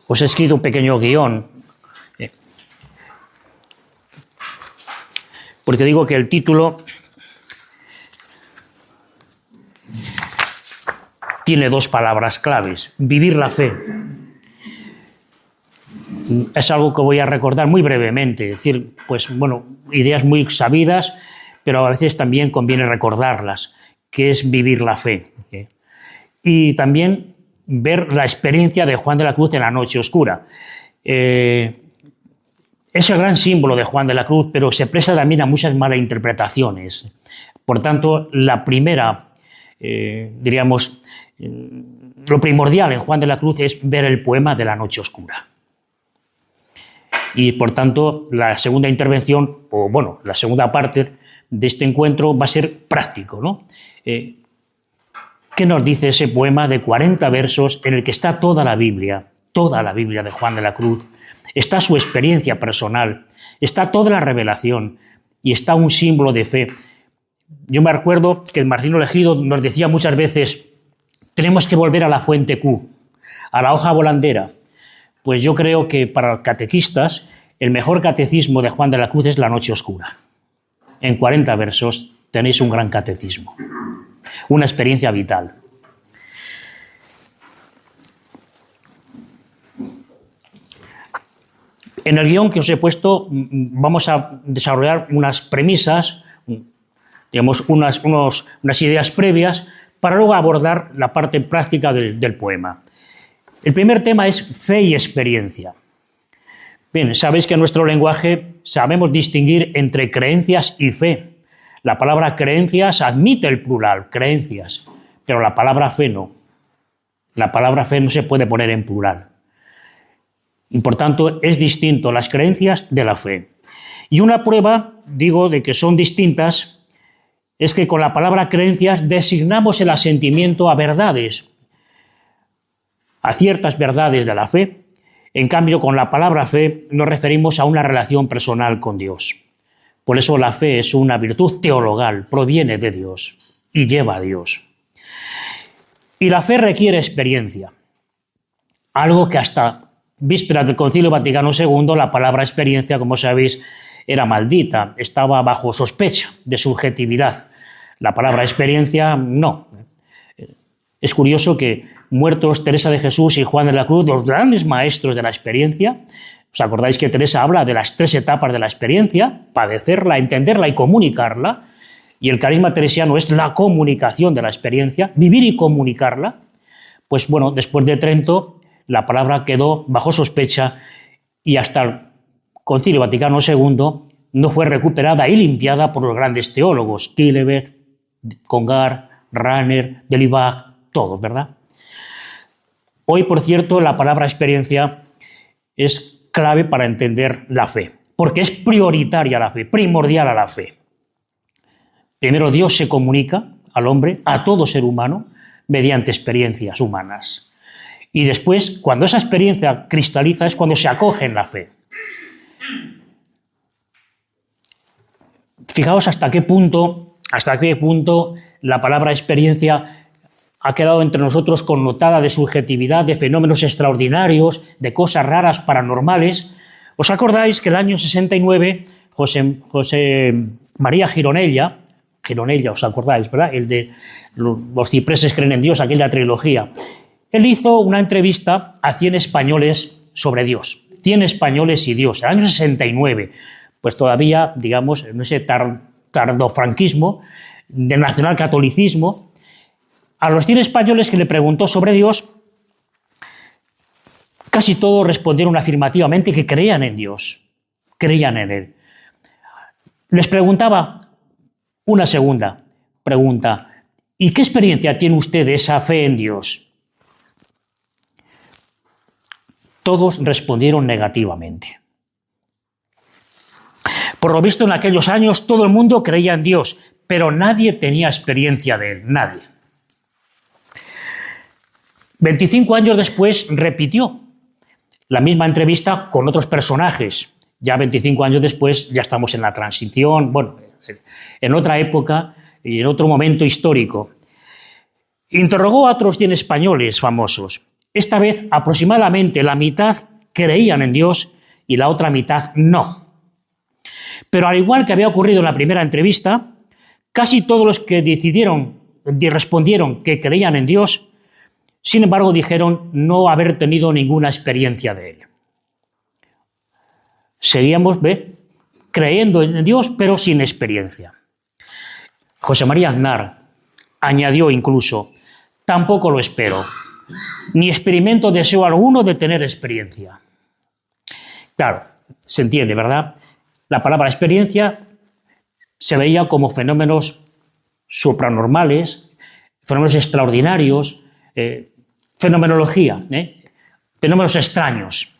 Os he escrito un pequeño guión, porque digo que el título tiene dos palabras claves: vivir la fe. Es algo que voy a recordar muy brevemente, es decir, pues bueno, ideas muy sabidas, pero a veces también conviene recordarlas, que es vivir la fe. Y también ver la experiencia de Juan de la Cruz en la noche oscura. Es el gran símbolo de Juan de la Cruz, pero se presta también a muchas malas interpretaciones. Por tanto, la primera, diríamos, lo primordial en Juan de la Cruz es ver el poema de la noche oscura. Y por tanto, la segunda intervención, o bueno, la segunda parte de este encuentro va a ser práctico, ¿no? ¿Qué nos dice ese poema de 40 versos en el que está toda la Biblia de Juan de la Cruz? Está su experiencia personal, está toda la revelación y está un símbolo de fe. Yo me recuerdo que el Marcino Elegido nos decía muchas veces: tenemos que volver a la fuente Q, a la hoja volandera. Pues yo creo que para catequistas el mejor catecismo de Juan de la Cruz es la noche oscura. En 40 versos tenéis un gran catecismo, una experiencia vital. En el guión que os he puesto vamos a desarrollar unas premisas, digamos unas ideas previas, para luego abordar la parte práctica del poema. El primer tema es fe y experiencia. Bien, sabéis que en nuestro lenguaje sabemos distinguir entre creencias y fe. La palabra creencias admite el plural, creencias, pero la palabra fe no. La palabra fe no se puede poner en plural. Y por tanto es distinto las creencias de la fe. Y una prueba, digo, de que son distintas es que con la palabra creencias designamos el asentimiento a verdades, a ciertas verdades de la fe. En cambio, con la palabra fe nos referimos a una relación personal con Dios. Por eso la fe es una virtud teologal, proviene de Dios y lleva a Dios. Y la fe requiere experiencia, algo que hasta vísperas del Concilio Vaticano II la palabra experiencia, como sabéis, era maldita, estaba bajo sospecha de subjetividad. La palabra experiencia no. Es curioso que muertos Teresa de Jesús y Juan de la Cruz, los grandes maestros de la experiencia, ¿os acordáis que Teresa habla de las 3 etapas de la experiencia? Padecerla, entenderla y comunicarla. Y el carisma teresiano es la comunicación de la experiencia, vivir y comunicarla. Pues bueno, después de Trento, la palabra quedó bajo sospecha y hasta el Concilio Vaticano II no fue recuperada y limpiada por los grandes teólogos, Quillebert, Congar, Rahner, Delibac, todos, ¿verdad? Hoy, por cierto, la palabra experiencia es clave para entender la fe, porque es prioritaria la fe, primordial a la fe. Primero, Dios se comunica al hombre, a todo ser humano, mediante experiencias humanas. Y después, cuando esa experiencia cristaliza, es cuando se acoge en la fe. Fijaos hasta qué punto la palabra experiencia ha quedado entre nosotros connotada de subjetividad, de fenómenos extraordinarios, de cosas raras, paranormales. ¿Os acordáis que el año 69 José María Gironella, ¿os acordáis, verdad? El de Los cipreses creen en Dios, aquella trilogía. Él hizo una entrevista a 100 españoles sobre Dios. 100 españoles y Dios, el año 69. Pues todavía, digamos, en ese tardofranquismo, del nacionalcatolicismo, a los 100 españoles que le preguntó sobre Dios, casi todos respondieron afirmativamente que creían en Dios, creían en Él. Les preguntaba una segunda pregunta: ¿y qué experiencia tiene usted de esa fe en Dios? Todos respondieron negativamente. Por lo visto, en aquellos años todo el mundo creía en Dios, pero nadie tenía experiencia de Él, nadie. 25 años después repitió la misma entrevista con otros personajes. Ya 25 años después ya estamos en la transición, bueno, en otra época y en otro momento histórico. Interrogó a otros 100 españoles famosos esta vez aproximadamente la mitad creían en Dios y la otra mitad no. Pero al igual que había ocurrido en la primera entrevista, casi todos los que respondieron que creían en Dios, sin embargo dijeron no haber tenido ninguna experiencia de Él. Seguíamos creyendo en Dios, pero sin experiencia. José María Aznar añadió incluso, tampoco lo espero, ni experimento deseo alguno de tener experiencia. Claro, se entiende, ¿verdad? La palabra experiencia se veía como fenómenos supranormales, fenómenos extraordinarios, fenomenología, fenómenos extraños.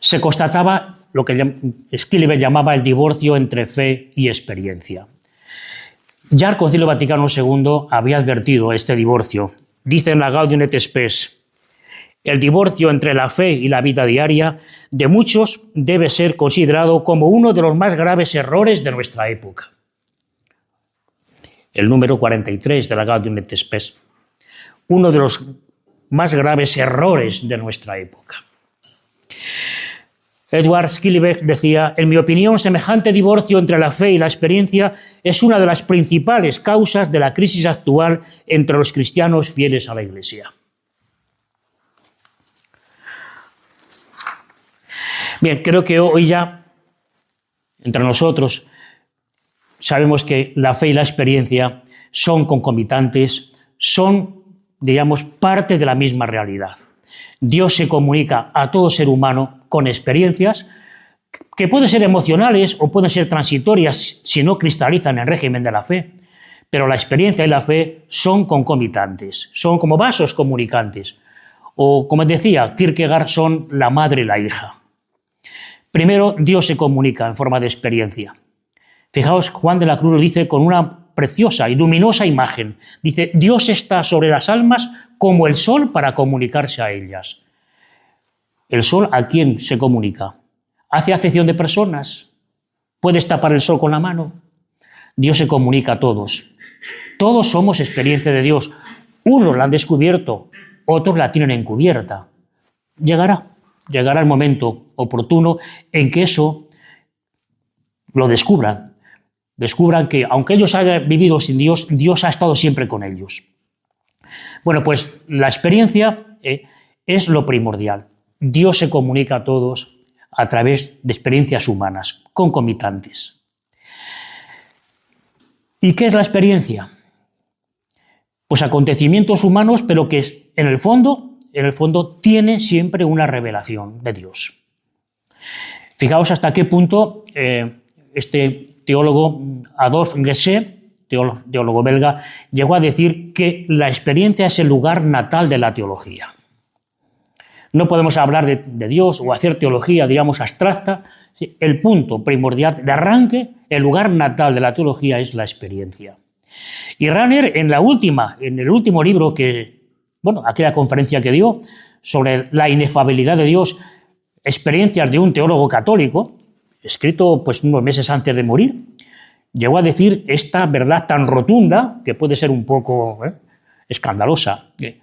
Se constataba lo que Skillebeck llamaba el divorcio entre fe y experiencia. Ya el Concilio Vaticano II había advertido este divorcio. Dice en la Gaudium et Spes: el divorcio entre la fe y la vida diaria de muchos debe ser considerado como uno de los más graves errores de nuestra época. El número 43 de la Gaudium et Spes. Uno de los más graves errores de nuestra época. Edward Skillebeck decía, en mi opinión, semejante divorcio entre la fe y la experiencia es una de las principales causas de la crisis actual entre los cristianos fieles a la Iglesia. Bien, creo que hoy ya, entre nosotros, sabemos que la fe y la experiencia son concomitantes, son, digamos, parte de la misma realidad. Dios se comunica a todo ser humano con experiencias que pueden ser emocionales o pueden ser transitorias si no cristalizan en el régimen de la fe, pero la experiencia y la fe son concomitantes, son como vasos comunicantes, o como decía Kierkegaard, son la madre y la hija. Primero, Dios se comunica en forma de experiencia. Fijaos, Juan de la Cruz lo dice con una preciosa y luminosa imagen. Dice, Dios está sobre las almas como el sol para comunicarse a ellas. ¿El sol a quién se comunica? ¿Hace acepción de personas? ¿Puedes tapar el sol con la mano? Dios se comunica a todos. Todos somos experiencia de Dios. Unos la han descubierto, otros la tienen encubierta. Llegará el momento oportuno en que eso lo descubran que aunque ellos hayan vivido sin Dios, Dios ha estado siempre con ellos. Bueno, pues la experiencia es lo primordial. Dios se comunica a todos a través de experiencias humanas, concomitantes. ¿Y qué es la experiencia? Pues acontecimientos humanos, pero que en el fondo tiene siempre una revelación de Dios. Fijaos hasta qué punto este teólogo Adolf Gesse, teólogo belga, llegó a decir que la experiencia es el lugar natal de la teología. No podemos hablar de Dios o hacer teología, digamos, abstracta. El punto primordial de arranque, el lugar natal de la teología es la experiencia. Y Rahner, en el último libro aquella conferencia que dio sobre la inefabilidad de Dios, experiencias de un teólogo católico, escrito pues unos meses antes de morir, llegó a decir esta verdad tan rotunda, que puede ser un poco escandalosa, que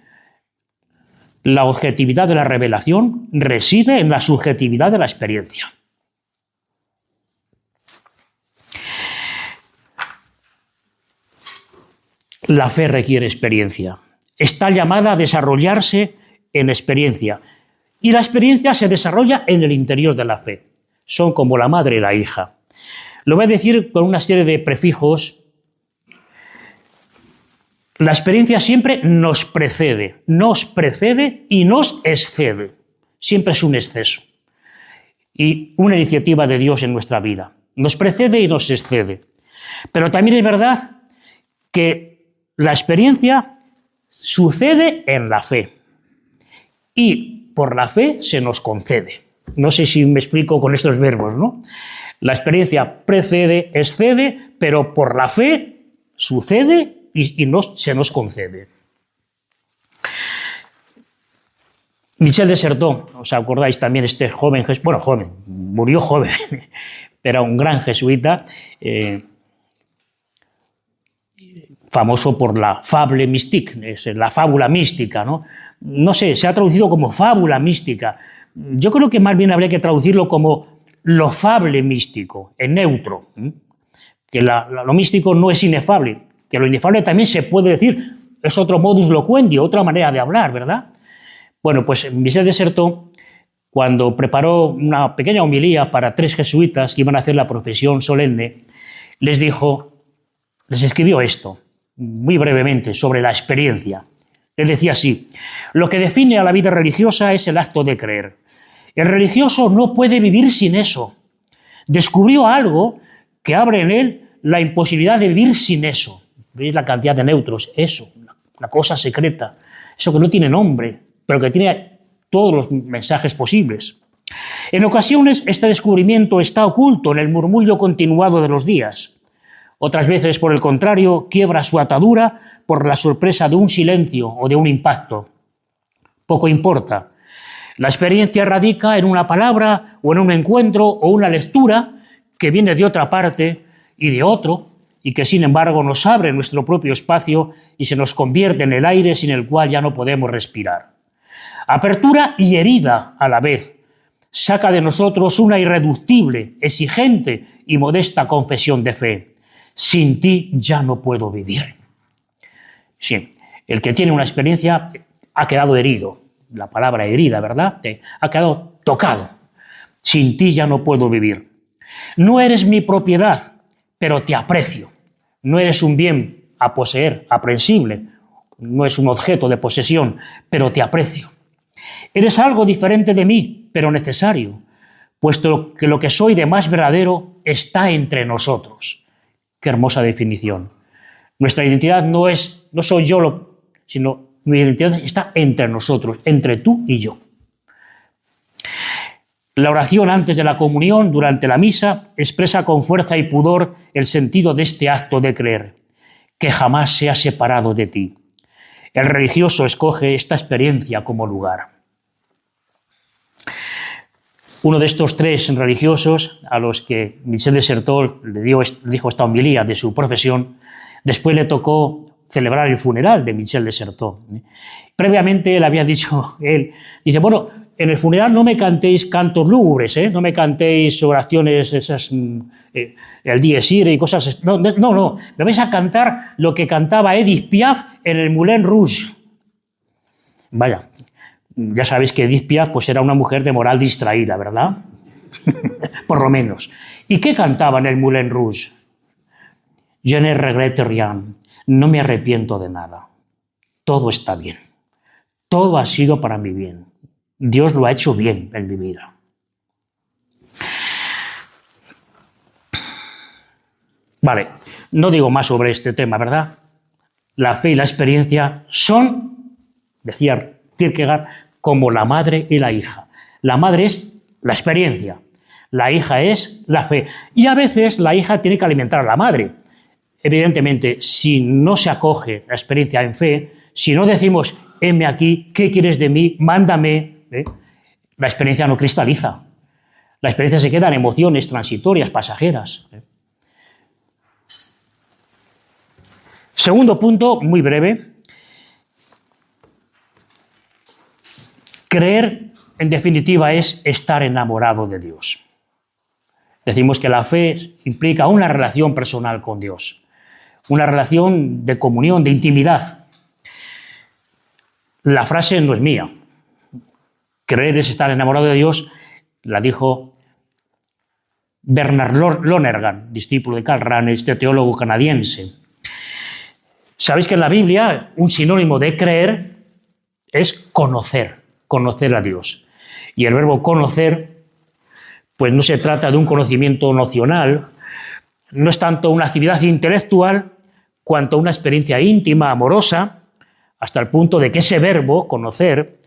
la objetividad de la revelación reside en la subjetividad de la experiencia. La fe requiere experiencia. Está llamada a desarrollarse en experiencia. Y la experiencia se desarrolla en el interior de la fe. Son como la madre y la hija. Lo voy a decir con una serie de prefijos. La experiencia siempre nos precede y nos excede. Siempre es un exceso. Y una iniciativa de Dios en nuestra vida. Nos precede y nos excede. Pero también es verdad que la experiencia sucede en la fe. Y por la fe se nos concede. No sé si me explico con estos verbos, ¿no? La experiencia precede, excede, pero por la fe sucede y se nos concede. Michel de Certeau, ¿os acordáis también este joven, murió joven, pero un gran jesuita, famoso por la fable mystique, es la fábula mística, ¿no? No sé, se ha traducido como fábula mística. Yo creo que más bien habría que traducirlo como lo fable místico, en neutro. Que lo místico no es inefable, que lo inefable también se puede decir, es otro modus loquendi, otra manera de hablar, ¿verdad? Bueno, pues Michel de Certeau, cuando preparó una pequeña homilía para 3 jesuitas que iban a hacer la profesión solemne, les escribió esto, muy brevemente, sobre la experiencia. Les decía así: lo que define a la vida religiosa es el acto de creer. El religioso no puede vivir sin eso. Descubrió algo que abre en él la imposibilidad de vivir sin eso. ¿Veis la cantidad de neutros? Eso, una cosa secreta, eso que no tiene nombre, pero que tiene todos los mensajes posibles. En ocasiones este descubrimiento está oculto en el murmullo continuado de los días. Otras veces, por el contrario, quiebra su atadura por la sorpresa de un silencio o de un impacto. Poco importa. La experiencia radica en una palabra o en un encuentro o una lectura que viene de otra parte y de otro, y que sin embargo nos abre nuestro propio espacio y se nos convierte en el aire sin el cual ya no podemos respirar. Apertura y herida a la vez. Saca de nosotros una irreductible, exigente y modesta confesión de fe. Sin ti ya no puedo vivir. Sí, el que tiene una experiencia ha quedado herido. La palabra herida, ¿verdad? Ha quedado tocado. Sin ti ya no puedo vivir. No eres mi propiedad, pero te aprecio. No eres un bien a poseer, aprehensible. No es un objeto de posesión, pero te aprecio. Eres algo diferente de mí, pero necesario, puesto que lo que soy de más verdadero está entre nosotros. Qué hermosa definición. Nuestra identidad no soy yo, sino mi identidad está entre nosotros, entre tú y yo. La oración antes de la comunión, durante la misa, expresa con fuerza y pudor el sentido de este acto de creer, que jamás se ha separado de ti. El religioso escoge esta experiencia como lugar. Uno de estos 3 religiosos a los que Michel de Certeau le dijo esta homilía de su profesión, después le tocó celebrar el funeral de Michel de Certeau. Previamente le había dicho él, dice, bueno, en el funeral no me cantéis cantos lúgubres, no me cantéis oraciones esas, el Dies Irae y cosas, no, me vais a cantar lo que cantaba Edith Piaf en el Moulin Rouge. Vaya, ya sabéis que Edith Piaf pues era una mujer de moral distraída, ¿verdad? Por lo menos. ¿Y qué cantaba en el Moulin Rouge? Je ne regrette rien. No me arrepiento de nada. Todo está bien. Todo ha sido para mi bien. Dios lo ha hecho bien en mi vida. Vale, no digo más sobre este tema, ¿verdad? La fe y la experiencia son, decía Kierkegaard, como la madre y la hija. La madre es la experiencia, la hija es la fe. Y a veces la hija tiene que alimentar a la madre. Evidentemente, si no se acoge la experiencia en fe, si no decimos, heme aquí, ¿qué quieres de mí? Mándame. La experiencia no cristaliza. La experiencia se queda en emociones transitorias, pasajeras. Segundo punto, muy breve. Creer, en definitiva, es estar enamorado de Dios. Decimos que la fe implica una relación personal con Dios, una relación de comunión, de intimidad. La frase no es mía. Creer es estar enamorado de Dios, la dijo Bernard Lonergan, discípulo de Karl Rahner, este teólogo canadiense. Sabéis que en la Biblia un sinónimo de creer es conocer a Dios. Y el verbo conocer, pues no se trata de un conocimiento nocional, no es tanto una actividad intelectual, cuanto una experiencia íntima, amorosa, hasta el punto de que ese verbo, conocer,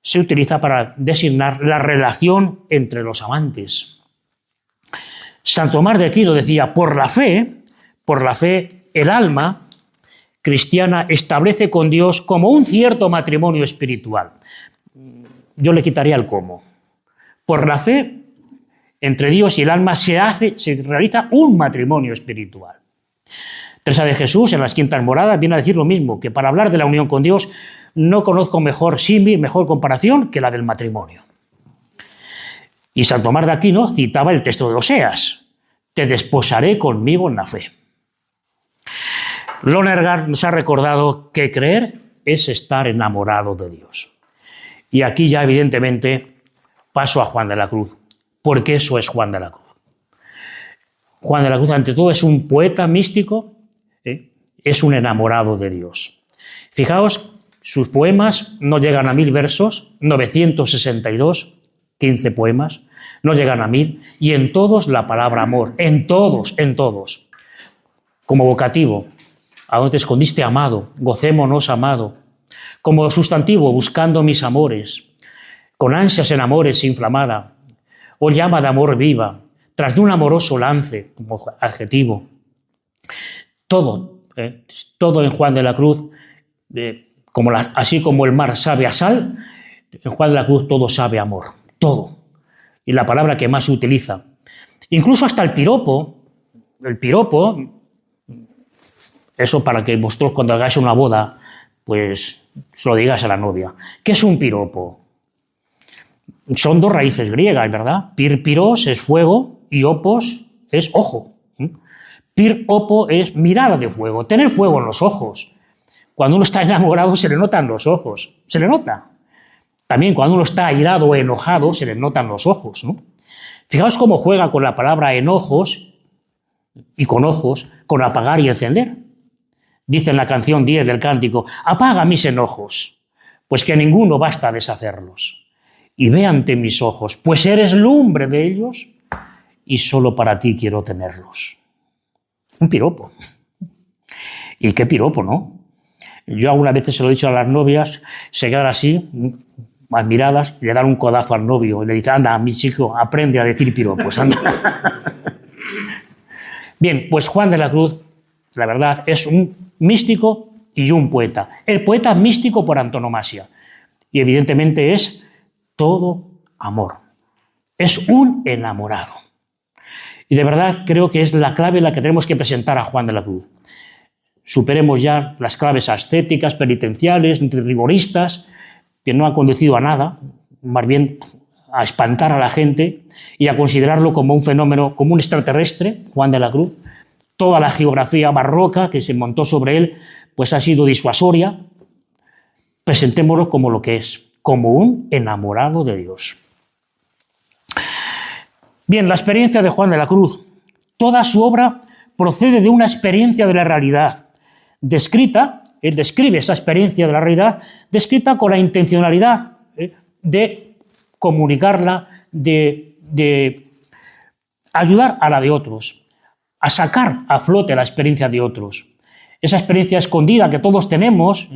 se utiliza para designar la relación entre los amantes. Santo Tomás de Aquino decía, por la fe, el alma cristiana establece con Dios como un cierto matrimonio espiritual. Yo le quitaría el cómo. Por la fe, entre Dios y el alma se realiza un matrimonio espiritual. Teresa de Jesús, en las Quintas Moradas, viene a decir lo mismo, que para hablar de la unión con Dios no conozco mejor símil, mejor comparación que la del matrimonio. Y San Tomás de Aquino citaba el texto de Oseas: te desposaré conmigo en la fe. Lonergan nos ha recordado que creer es estar enamorado de Dios. Y aquí ya evidentemente paso a Juan de la Cruz, porque eso es Juan de la Cruz. Juan de la Cruz, ante todo, es un poeta místico, es un enamorado de Dios. Fijaos, sus poemas no llegan a 1000 versos, 962, 15 poemas, no llegan a 1000, y en todos la palabra amor, en todos, como vocativo: a dónde te escondiste, amado, gocémonos, amado. Como sustantivo: buscando mis amores, con ansias en amores inflamada, o llama de amor viva, tras de un amoroso lance, como adjetivo. Todo en Juan de la Cruz, así como el mar sabe a sal, en Juan de la Cruz todo sabe a amor, todo. Y la palabra que más se utiliza. Incluso hasta el piropo, eso para que vosotros cuando hagáis una boda, pues se lo digáis a la novia. ¿Qué es un piropo? Son dos raíces griegas, ¿verdad? Piros es fuego y opos es ojo. Opo es mirada de fuego, tener fuego en los ojos. Cuando uno está enamorado se le notan los ojos, se le nota. También cuando uno está airado o enojado se le notan los ojos, ¿no? Fijaos cómo juega con la palabra enojos y con ojos, con apagar y encender. Dice en la canción 10 del cántico: apaga mis enojos, pues que a ninguno basta deshacerlos. Y ve ante mis ojos, pues eres lumbre de ellos y solo para ti quiero tenerlos. Un piropo. ¿Y qué piropo, no? Yo algunas veces se lo he dicho a las novias, se quedan así, admiradas, y le dan un codazo al novio y le dicen: anda, mi chico, aprende a decir piropos, anda. Bien, pues Juan de la Cruz, la verdad, es un místico y un poeta. El poeta místico por antonomasia. Y evidentemente es todo amor. Es un enamorado. Y de verdad creo que es la clave la que tenemos que presentar a Juan de la Cruz. Superemos ya las claves ascéticas, penitenciales, rigoristas, que no han conducido a nada, más bien a espantar a la gente y a considerarlo como un fenómeno, como un extraterrestre, Juan de la Cruz. Toda la geografía barroca que se montó sobre él pues ha sido disuasoria. Presentémoslo como lo que es, como un enamorado de Dios. Bien, la experiencia de Juan de la Cruz. Toda su obra procede de una experiencia de la realidad, descrita, él describe esa experiencia de la realidad, descrita con la intencionalidad de comunicarla, de ayudar a la de otros, a sacar a flote la experiencia de otros. Esa experiencia escondida que todos tenemos,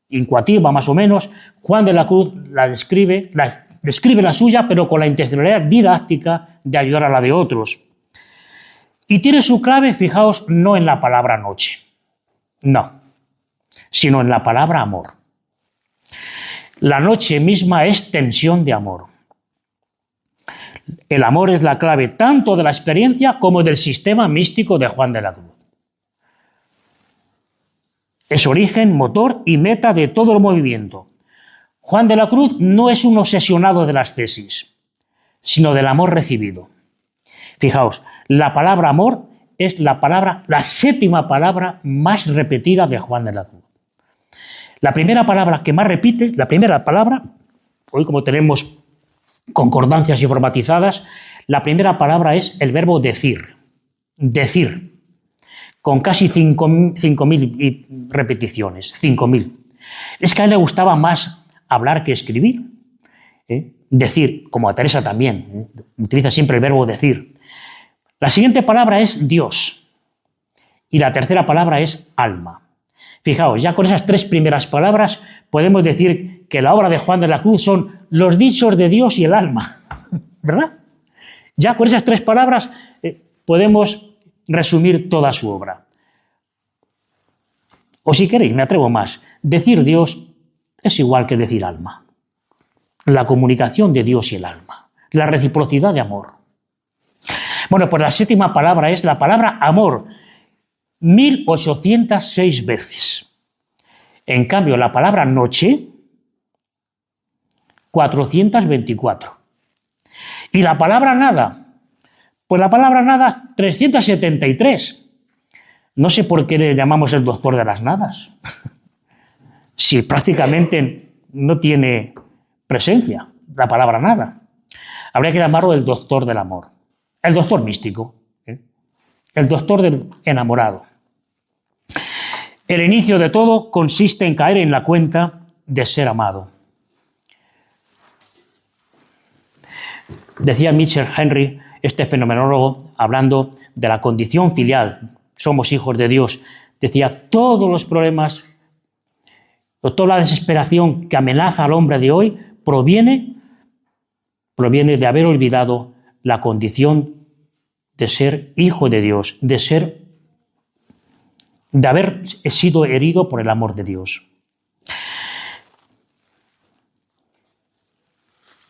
incoativa más o menos, Juan de la Cruz describe la suya, pero con la intencionalidad didáctica de ayudar a la de otros. Y tiene su clave, fijaos, no en la palabra noche, no, sino en la palabra amor. La noche misma es tensión de amor. El amor es la clave tanto de la experiencia como del sistema místico de Juan de la Cruz. Es origen, motor y meta de todo el movimiento. Juan de la Cruz no es un obsesionado de las tesis, sino del amor recibido. Fijaos, la palabra amor es la séptima palabra más repetida de Juan de la Cruz. La primera palabra que más repite, hoy como tenemos concordancias informatizadas, la primera palabra es el verbo decir, con casi 5.000 repeticiones, 5.000. Es que a él le gustaba más hablar que escribir. Decir, como a Teresa también, utiliza siempre el verbo decir. La siguiente palabra es Dios y la tercera palabra es alma. Fijaos, ya con esas tres primeras palabras podemos decir que la obra de Juan de la Cruz son los dichos de Dios y el alma, ¿verdad? Ya con esas tres palabras podemos resumir toda su obra. O si queréis, me atrevo más, decir Dios es igual que decir alma. La comunicación de Dios y el alma, la reciprocidad de amor. Bueno, pues la séptima palabra es la palabra amor. 1806 veces. En cambio, la palabra noche, 424. Y la palabra nada, pues la palabra nada, 373. No sé por qué le llamamos el doctor de las nadas, si prácticamente no tiene presencia la palabra nada. Habría que llamarlo el doctor del amor, el doctor místico, el doctor del enamorado. El inicio de todo consiste en caer en la cuenta de ser amado. Decía Mitchell Henry, este fenomenólogo, hablando de la condición filial, somos hijos de Dios, decía, todos los problemas, toda la desesperación que amenaza al hombre de hoy proviene de haber olvidado la condición de ser hijo de Dios, de haber sido herido por el amor de Dios.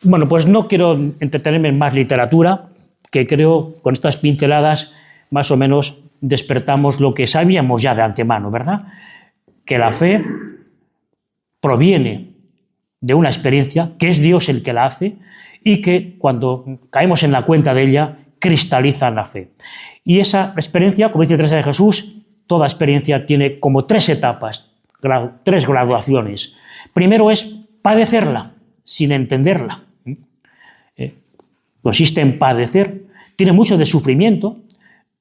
Bueno, pues no quiero entretenerme en más literatura, que creo con estas pinceladas más o menos despertamos lo que sabíamos ya de antemano, ¿verdad? Que la fe proviene de una experiencia, que es Dios el que la hace, y que cuando caemos en la cuenta de ella, cristaliza en la fe. Y esa experiencia, como dice Teresa de Jesús, toda experiencia tiene como 3 etapas, 3 graduaciones. Primero es padecerla, sin entenderla. Consiste en padecer, tiene mucho de sufrimiento,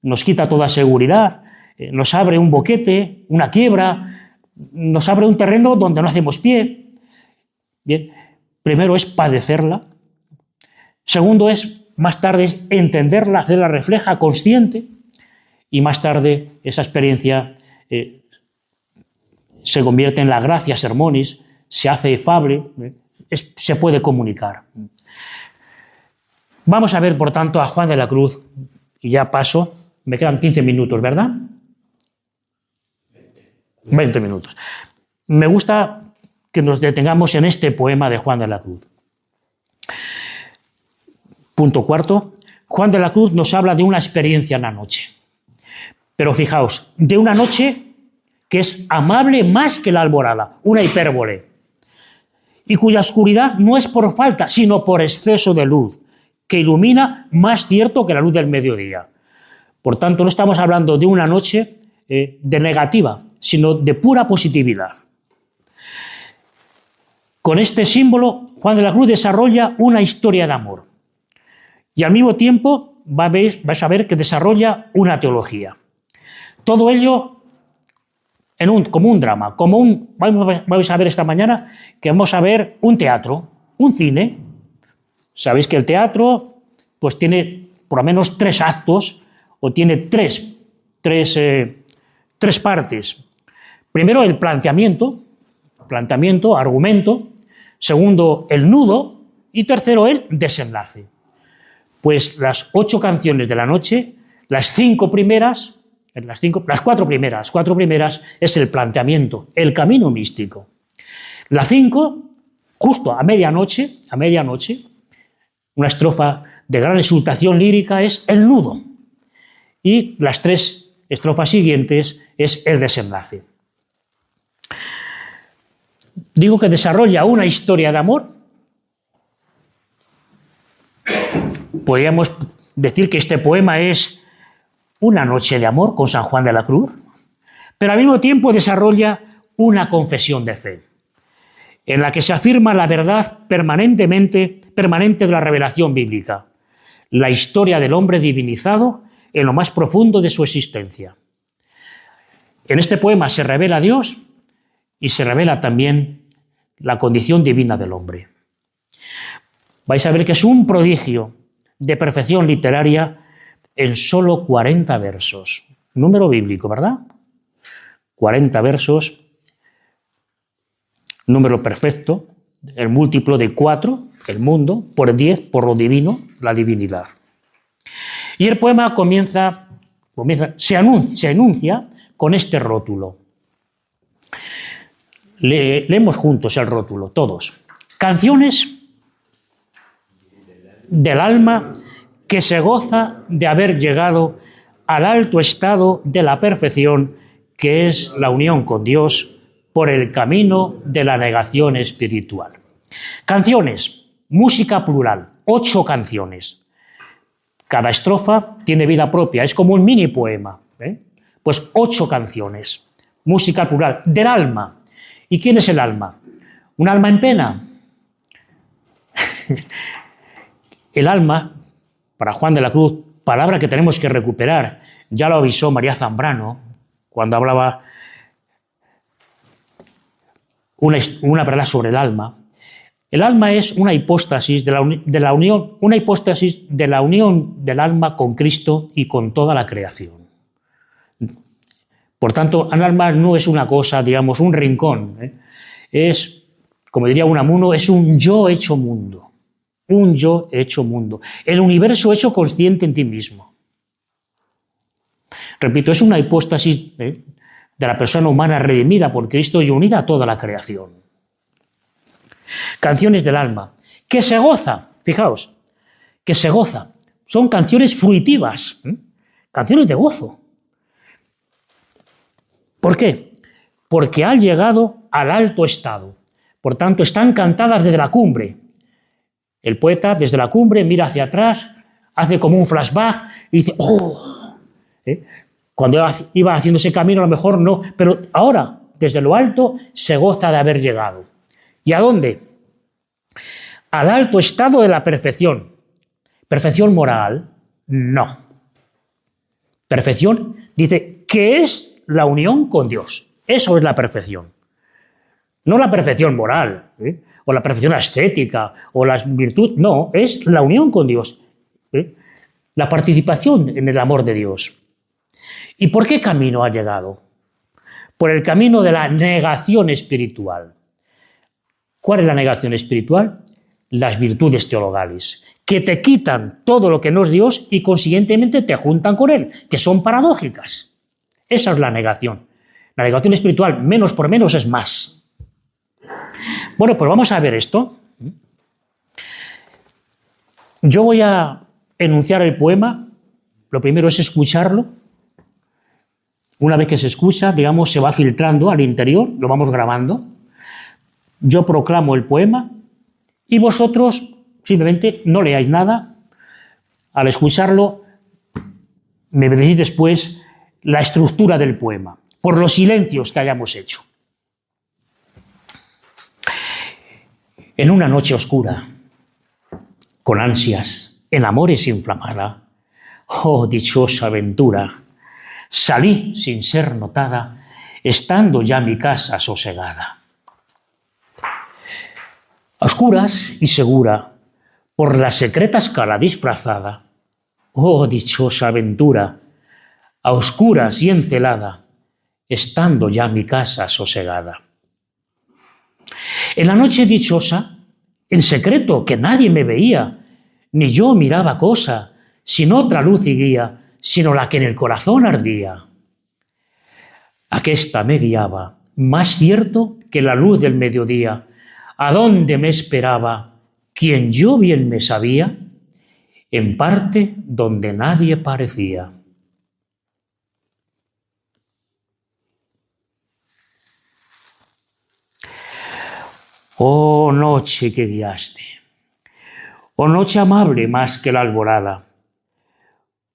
nos quita toda seguridad, nos abre un boquete, una quiebra, nos abre un terreno donde no hacemos pie. Bien, primero es padecerla. Segundo es, más tarde, es entenderla, hacerla refleja, consciente, y más tarde esa experiencia se convierte en la gracia sermonis, se hace efable, se puede comunicar. Vamos a ver, por tanto, a Juan de la Cruz, y ya paso, me quedan 15 minutos, ¿verdad? 20 minutos. Me gusta que nos detengamos en este poema de Juan de la Cruz. Punto cuarto, Juan de la Cruz nos habla de una experiencia en la noche. Pero fijaos, de una noche que es amable más que la alborada, una hipérbole, y cuya oscuridad no es por falta, sino por exceso de luz, que ilumina más cierto que la luz del mediodía. Por tanto, no estamos hablando de una noche de negativa, sino de pura positividad. Con este símbolo, Juan de la Cruz desarrolla una historia de amor. Y al mismo tiempo vais a ver que desarrolla una teología. Todo ello como un drama, vais a ver esta mañana que vamos a ver un teatro, un cine. Sabéis que el teatro pues tiene por lo menos 3 actos, o tiene tres partes. Primero, el planteamiento, argumento. Segundo, el nudo. Y tercero, el desenlace. Pues las 8 canciones de la noche, las 4 primeras es el planteamiento, el camino místico. La 5, justo a medianoche, una estrofa de gran exultación lírica es el nudo. Y las 3 estrofas siguientes es el desenlace. Digo que desarrolla una historia de amor. Podríamos decir que este poema es una noche de amor con San Juan de la Cruz, pero al mismo tiempo desarrolla una confesión de fe, en la que se afirma la verdad permanente de la revelación bíblica, la historia del hombre divinizado en lo más profundo de su existencia. En este poema se revela Dios y se revela también la condición divina del hombre. Vais a ver que es un prodigio de perfección literaria en solo 40 versos. Número bíblico, ¿verdad? 40 versos, número perfecto, el múltiplo de 4, el mundo, por 10, por lo divino, la divinidad. Y el poema se anuncia con este rótulo. Leemos juntos el rótulo, todos. Canciones del alma que se goza de haber llegado al alto estado de la perfección, que es la unión con Dios por el camino de la negación espiritual. Canciones, música plural, 8 canciones. Cada estrofa tiene vida propia, es como un mini poema. Pues 8 canciones, música plural, del alma. ¿Y quién es el alma? ¿Un alma en pena? El alma, para Juan de la Cruz, palabra que tenemos que recuperar, ya lo avisó María Zambrano cuando hablaba una verdad sobre el alma. El alma es una hipóstasis de la unión, una hipóstasis de la unión del alma con Cristo y con toda la creación. Por tanto, el alma no es una cosa, digamos, un rincón. Es, como diría Unamuno, es un yo hecho mundo. Un yo hecho mundo. El universo hecho consciente en ti mismo. Repito, es una hipóstasis de la persona humana redimida por Cristo y unida a toda la creación. Canciones del alma, que se goza, fijaos, que se goza. Son canciones fruitivas, canciones de gozo. ¿Por qué? Porque han llegado al alto estado. Por tanto, están cantadas desde la cumbre. El poeta, desde la cumbre, mira hacia atrás, hace como un flashback y dice, ¡oh! Cuando iba haciendo ese camino, a lo mejor no, pero ahora, desde lo alto, se goza de haber llegado. ¿Y a dónde? Al alto estado de la perfección. ¿Perfección moral? No. Perfección, dice, que es la unión con Dios. Eso es la perfección. No la perfección moral, o la perfección estética, o la virtud, no, es la unión con Dios, la participación en el amor de Dios. ¿Y por qué camino ha llegado? Por el camino de la negación espiritual. ¿Cuál es la negación espiritual? Las virtudes teologales, que te quitan todo lo que no es Dios y consiguientemente te juntan con Él, que son paradójicas. Esa es la negación. La negación espiritual, menos por menos es más. Bueno, pues vamos a ver esto. Yo voy a enunciar el poema. Lo primero es escucharlo. Una vez que se escucha, digamos, se va filtrando al interior, lo vamos grabando. Yo proclamo el poema y vosotros simplemente no leáis nada. Al escucharlo, me decís después la estructura del poema, por los silencios que hayamos hecho. En una noche oscura, con ansias, en amores inflamada, oh dichosa aventura, salí sin ser notada, estando ya mi casa sosegada. A oscuras y segura, por la secreta escala disfrazada, oh dichosa aventura, a oscuras y encelada, estando ya mi casa sosegada. En la noche dichosa, en secreto que nadie me veía, ni yo miraba cosa, sin otra luz y guía, sino la que en el corazón ardía. Aquesta me guiaba, más cierto que la luz del mediodía, a donde me esperaba, quien yo bien me sabía, en parte donde nadie parecía. Oh noche que guiaste, oh noche amable más que la alborada,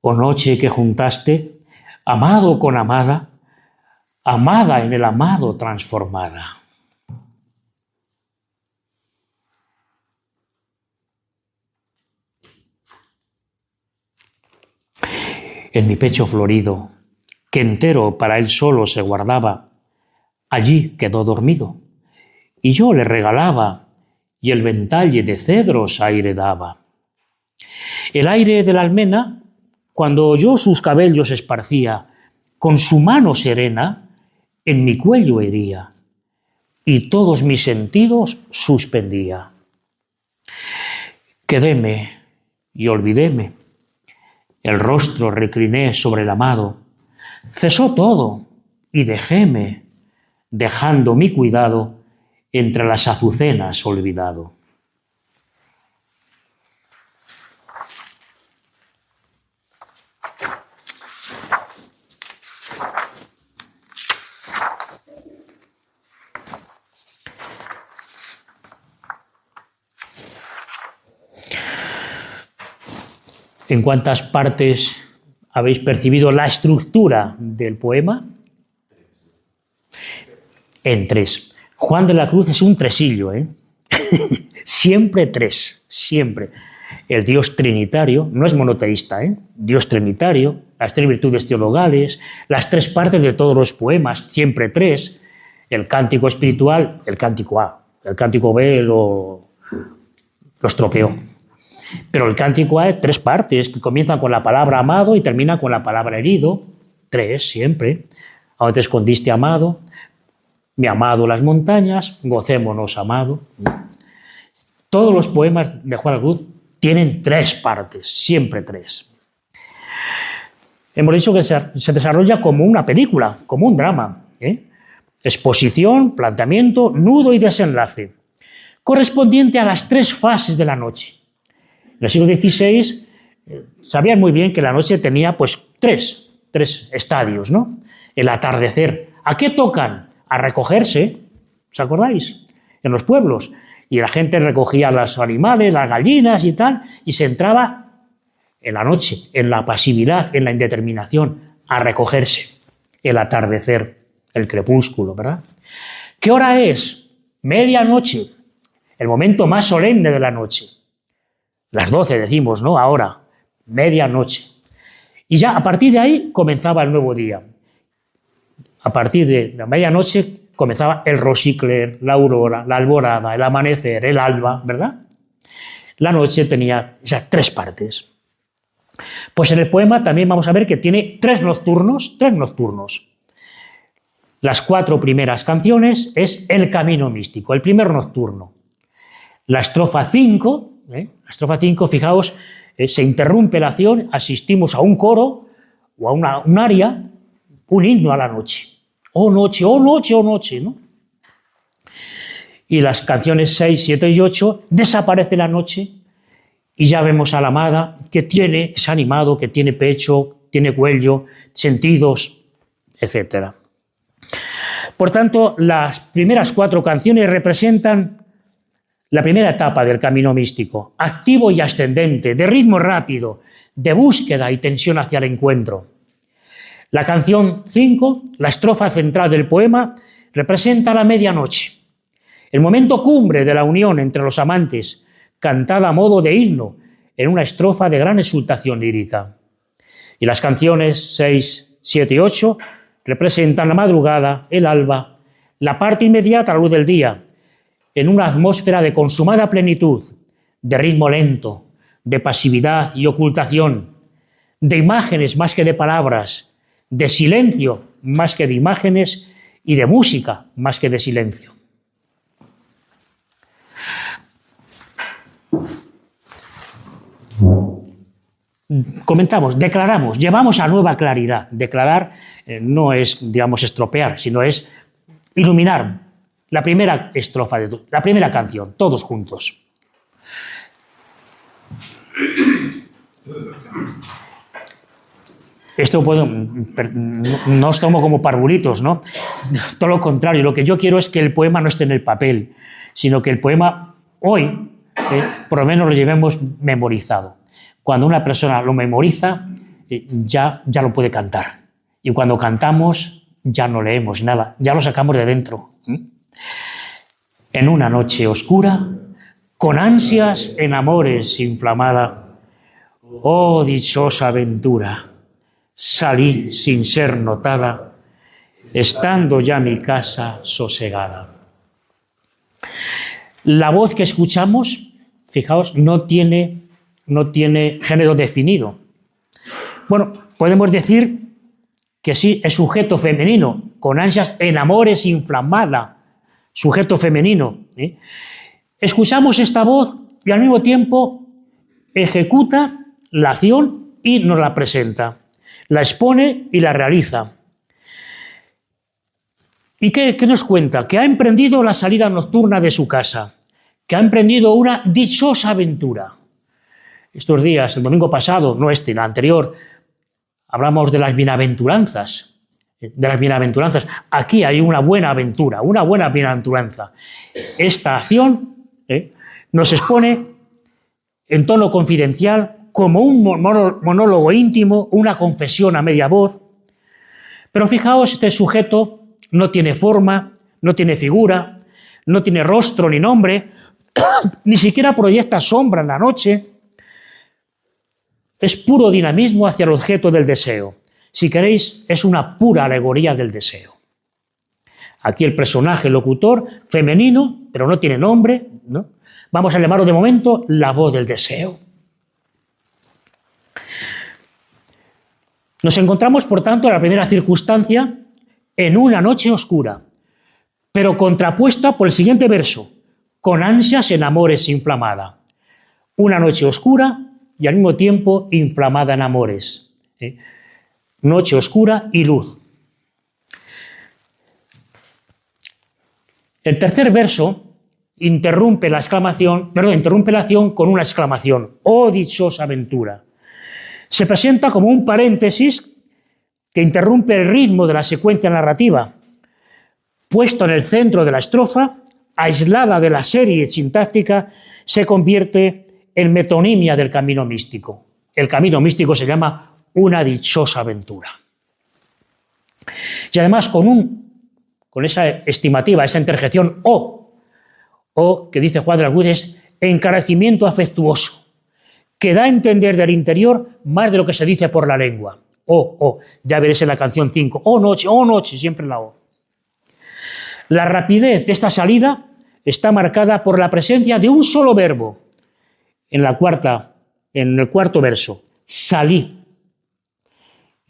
oh noche que juntaste, amado con amada, amada en el amado transformada. En mi pecho florido, que entero para él solo se guardaba, allí quedó dormido, y yo le regalaba, y el ventalle de cedros aire daba. El aire de la almena, cuando yo sus cabellos esparcía, con su mano serena, en mi cuello hería, y todos mis sentidos suspendía. Quedéme y olvidéme, el rostro recliné sobre el amado, cesó todo y dejéme, dejando mi cuidado entre las azucenas olvidado. ¿En cuántas partes habéis percibido la estructura del poema? En 3. Juan de la Cruz es un tresillo, ¿eh? Siempre 3, siempre. El Dios trinitario, no es monoteísta, ¿eh? Dios trinitario, las 3 virtudes teologales, las 3 partes de todos los poemas, siempre 3. El cántico espiritual, el cántico A, el cántico B lo estropeó. Pero el cántico A es 3 partes, que comienzan con la palabra amado y terminan con la palabra herido. 3, siempre. ¿A dónde te escondiste, amado? Mi amado las montañas, gocémonos, amado. Todos los poemas de Juan de la Cruz tienen 3 partes, siempre 3. Hemos dicho que se desarrolla como una película, como un drama, ¿eh? Exposición, planteamiento, nudo y desenlace, correspondiente a las 3 fases de la noche. En el siglo XVI sabían muy bien que la noche tenía pues tres estadios, ¿no? El atardecer. ¿A qué tocan? A recogerse, ¿os acordáis? En los pueblos. Y la gente recogía los animales, las gallinas y tal, y se entraba en la noche, en la pasividad, en la indeterminación, a recogerse. El atardecer, el crepúsculo, ¿verdad? ¿Qué hora es? Medianoche, el momento más solemne de la noche. Las 12 decimos, ¿no? Ahora, medianoche. Y ya a partir de ahí comenzaba el nuevo día. A partir de la medianoche comenzaba el rosicler, la aurora, la alborada, el amanecer, el alba, ¿verdad? La noche tenía esas 3 partes. Pues en el poema también vamos a ver que tiene 3 nocturnos. Las 4 primeras canciones es el camino místico, el primer nocturno. La estrofa 5, fijaos, se interrumpe la acción, asistimos a un coro o a un aria, un himno a la noche. Oh noche, oh noche, oh noche, ¿no? Y las canciones 6, 7 y 8 desaparece la noche y ya vemos a la amada que es animado, que tiene pecho, tiene cuello, sentidos, etc. Por tanto, las primeras 4 canciones representan la primera etapa del camino místico, activo y ascendente, de ritmo rápido, de búsqueda y tensión hacia el encuentro. La canción 5, la estrofa central del poema, representa la medianoche, el momento cumbre de la unión entre los amantes, cantada a modo de himno, en una estrofa de gran exultación lírica. Y las canciones 6, 7 y 8 representan la madrugada, el alba, la parte inmediata a la luz del día, en una atmósfera de consumada plenitud, de ritmo lento, de pasividad y ocultación, de imágenes más que de palabras, de silencio más que de imágenes y de música más que de silencio. Comentamos, declaramos, llevamos a nueva claridad. Declarar no es, digamos, estropear, sino es iluminar la primera estrofa, la primera canción, todos juntos. Esto no os tomo como parvulitos, ¿no? Todo lo contrario, lo que yo quiero es que el poema no esté en el papel, sino que el poema hoy, por lo menos lo llevemos memorizado. Cuando una persona lo memoriza, ya lo puede cantar. Y cuando cantamos, ya no leemos nada, ya lo sacamos de dentro. En una noche oscura, con ansias en amores inflamada, oh dichosa aventura, salí sin ser notada, estando ya mi casa sosegada. La voz que escuchamos, fijaos, no tiene género definido. Bueno, podemos decir que sí, es sujeto femenino, con ansias en amores inflamada, sujeto femenino. Escuchamos esta voz y al mismo tiempo ejecuta la acción y nos la presenta, la expone y la realiza. ¿Y qué nos cuenta? Que ha emprendido la salida nocturna de su casa, que ha emprendido una dichosa aventura. Estos días, el domingo pasado, no este, el anterior, hablamos de las bienaventuranzas. Aquí hay una buena aventura, una buena bienaventuranza. Esta acción nos expone en tono confidencial como un monólogo íntimo, una confesión a media voz. Pero fijaos, este sujeto no tiene forma, no tiene figura, no tiene rostro ni nombre, ni siquiera proyecta sombra en la noche. Es puro dinamismo hacia el objeto del deseo. Si queréis, es una pura alegoría del deseo. Aquí el personaje locutor, femenino, pero no tiene nombre, ¿no? Vamos a llamarlo de momento la voz del deseo. Nos encontramos, por tanto, en la primera circunstancia, en una noche oscura, pero contrapuesta por el siguiente verso: con ansias en amores inflamada. Una noche oscura y al mismo tiempo inflamada en amores. Noche oscura y luz. El tercer verso interrumpe la acción con una exclamación: ¡oh dichosa aventura! Se presenta como un paréntesis que interrumpe el ritmo de la secuencia narrativa. Puesto en el centro de la estrofa, aislada de la serie sintáctica, se convierte en metonimia del camino místico. El camino místico se llama una dichosa aventura. Y además con esa estimativa, esa interjección o que dice Juan de la Cruz, es encarecimiento afectuoso, que da a entender del interior más de lo que se dice por la lengua. Ya veréis en la canción 5, oh noche, siempre la O. La rapidez de esta salida está marcada por la presencia de un solo verbo en el cuarto verso: salí.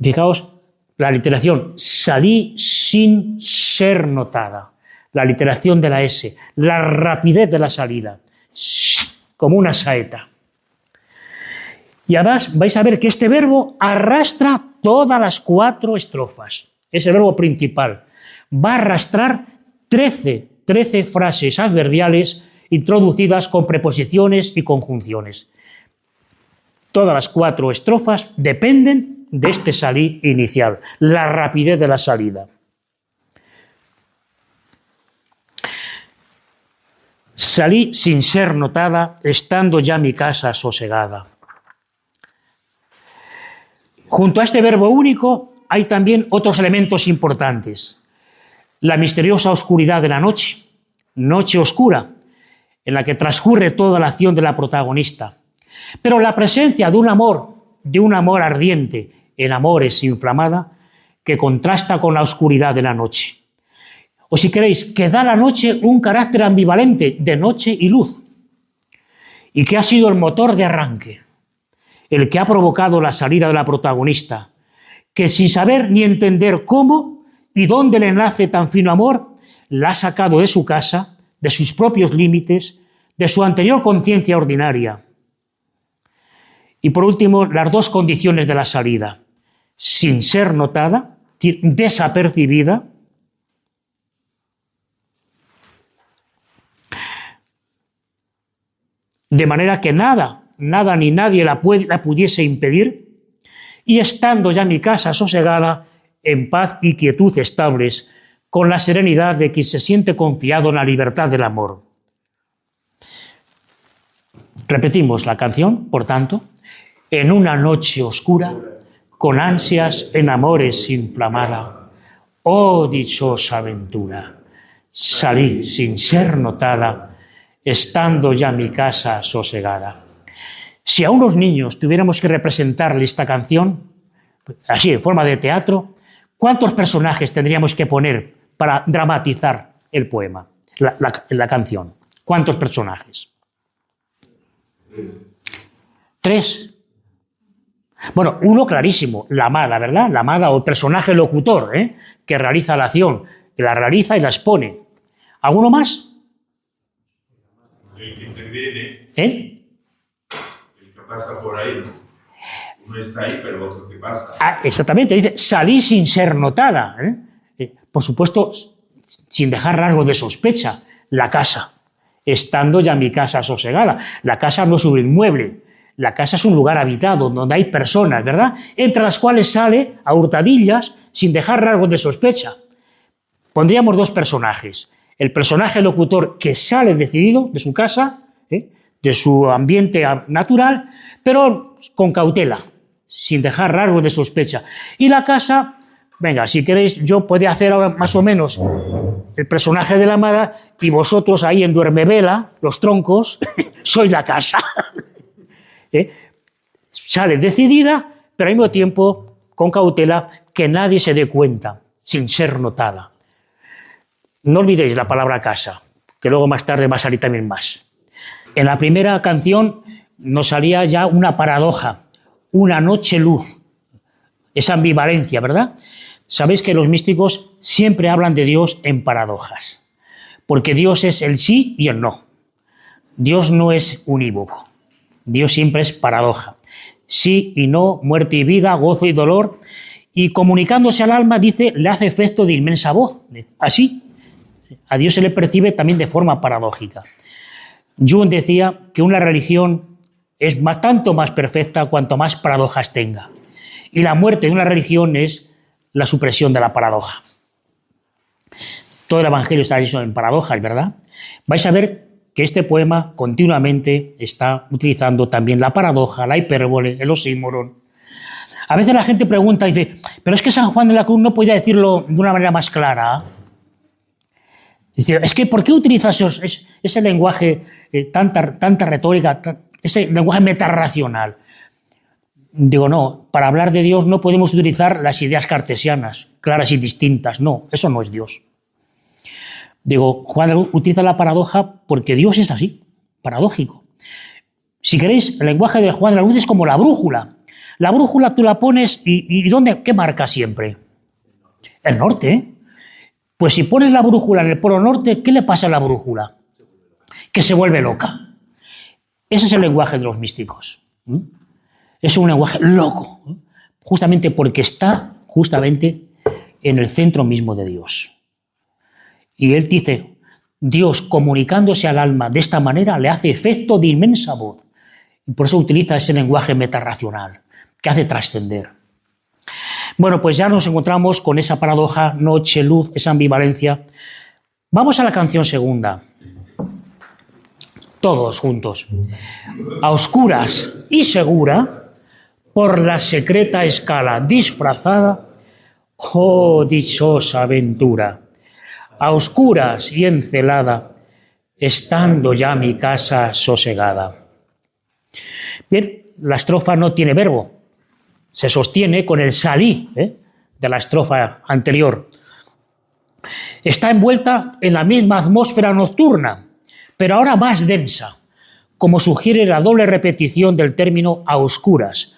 Fijaos la literación: salí sin ser notada. La literación de la S, la rapidez de la salida, como una saeta. Y además vais a ver que este verbo arrastra todas las 4 estrofas. Es el verbo principal. Va a arrastrar 13 frases adverbiales introducidas con preposiciones y conjunciones. Todas las 4 estrofas dependen de este salí inicial, la rapidez de la salida. Salí sin ser notada, estando ya mi casa sosegada. Junto a este verbo único hay también otros elementos importantes. La misteriosa oscuridad de la noche, noche oscura, en la que transcurre toda la acción de la protagonista. Pero la presencia de un amor ardiente, en amores inflamada, que contrasta con la oscuridad de la noche. O si queréis, que da a la noche un carácter ambivalente de noche y luz, y que ha sido el motor de arranque, el que ha provocado la salida de la protagonista, que sin saber ni entender cómo y dónde le nace tan fino amor, la ha sacado de su casa, de sus propios límites, de su anterior conciencia ordinaria. Y por último, las 2 condiciones de la salida: sin ser notada, desapercibida, de manera que nada ni nadie la pudiese impedir, y estando ya mi casa sosegada, en paz y quietud estables, con la serenidad de quien se siente confiado en la libertad del amor. Repetimos la canción, por tanto: en una noche oscura, con ansias en amores inflamada, oh dichosa aventura, salí sin ser notada, estando ya mi casa sosegada. Si a unos niños tuviéramos que representarle esta canción, así en forma de teatro, ¿cuántos personajes tendríamos que poner para dramatizar el poema, la canción? ¿Cuántos personajes? 3. Bueno, uno clarísimo, la amada, ¿verdad? La amada o el personaje locutor, que realiza la acción, que la realiza y la expone. ¿Alguno más? El que interviene. ¿Eh? El que pasa por ahí. Uno está ahí, pero otro que pasa. Exactamente, dice, salí sin ser notada. Por supuesto, sin dejar rasgo de sospecha. La casa, estando ya mi casa sosegada. La casa no es un inmueble. La casa es un lugar habitado, donde hay personas, ¿verdad? Entre las cuales sale a hurtadillas, sin dejar rasgos de sospecha. Pondríamos 2 personajes. El personaje locutor que sale decidido de su casa, de su ambiente natural, pero con cautela, sin dejar rasgos de sospecha. Y la casa, venga, si queréis, yo puedo hacer ahora más o menos el personaje de la amada y vosotros ahí en duermevela, los troncos, sois la casa. Sale decidida, pero al mismo tiempo con cautela, que nadie se dé cuenta, sin ser notada. No olvidéis la palabra casa, que luego más tarde va a salir también más. En la primera canción nos salía ya una paradoja, una noche luz, esa ambivalencia, ¿verdad? Sabéis que los místicos siempre hablan de Dios en paradojas, porque Dios es el sí y el no. Dios no es unívoco, Dios siempre es paradoja. Sí y no, muerte y vida, gozo y dolor, y comunicándose al alma, dice, le hace efecto de inmensa voz. Así, a Dios se le percibe también de forma paradójica. Jung decía que una religión es tanto más perfecta cuanto más paradojas tenga. Y la muerte de una religión es la supresión de la paradoja. Todo el Evangelio está hecho en paradojas, ¿verdad? Vais a ver que este poema continuamente está utilizando también la paradoja, la hipérbole, el oxímoron. A veces la gente pregunta y dice, pero es que San Juan de la Cruz no podía decirlo de una manera más clara. Dice, es que ¿por qué utilizas ese lenguaje, tanta retórica, ese lenguaje metarracional? Digo, no, para hablar de Dios no podemos utilizar las ideas cartesianas, claras y distintas. No, eso no es Dios. Digo, Juan de la Cruz utiliza la paradoja porque Dios es así, paradójico. Si queréis, el lenguaje de Juan de la Cruz es como la brújula. La brújula tú la pones y ¿dónde? ¿Qué marca siempre? El norte, ¿eh? Pues si pones la brújula en el polo norte, ¿qué le pasa a la brújula? Que se vuelve loca. Ese es el lenguaje de los místicos. Es un lenguaje loco, justamente porque está justamente en el centro mismo de Dios. Y él dice, Dios comunicándose al alma de esta manera le hace efecto de inmensa voz. Y por eso utiliza ese lenguaje metarracional, que hace trascender. Bueno, pues ya nos encontramos con esa paradoja, noche, luz, esa ambivalencia. Vamos a la canción segunda. Todos juntos. A oscuras y segura, por la secreta escala disfrazada, oh dichosa aventura. A oscuras y encelada, estando ya mi casa sosegada. Bien, la estrofa no tiene verbo. Se sostiene con el salí de la estrofa anterior. Está envuelta en la misma atmósfera nocturna, pero ahora más densa, como sugiere la doble repetición del término a oscuras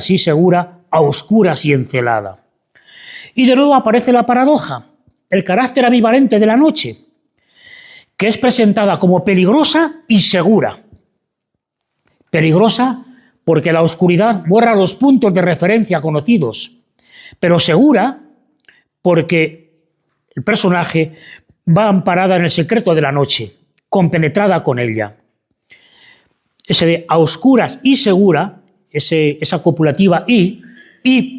y segura, a oscuras y encelada. Y de nuevo aparece la paradoja, el carácter ambivalente de la noche, que es presentada como peligrosa y segura. Peligrosa porque la oscuridad borra los puntos de referencia conocidos, pero segura porque el personaje va amparada en el secreto de la noche, compenetrada con ella. Ese de a oscuras y segura, esa copulativa y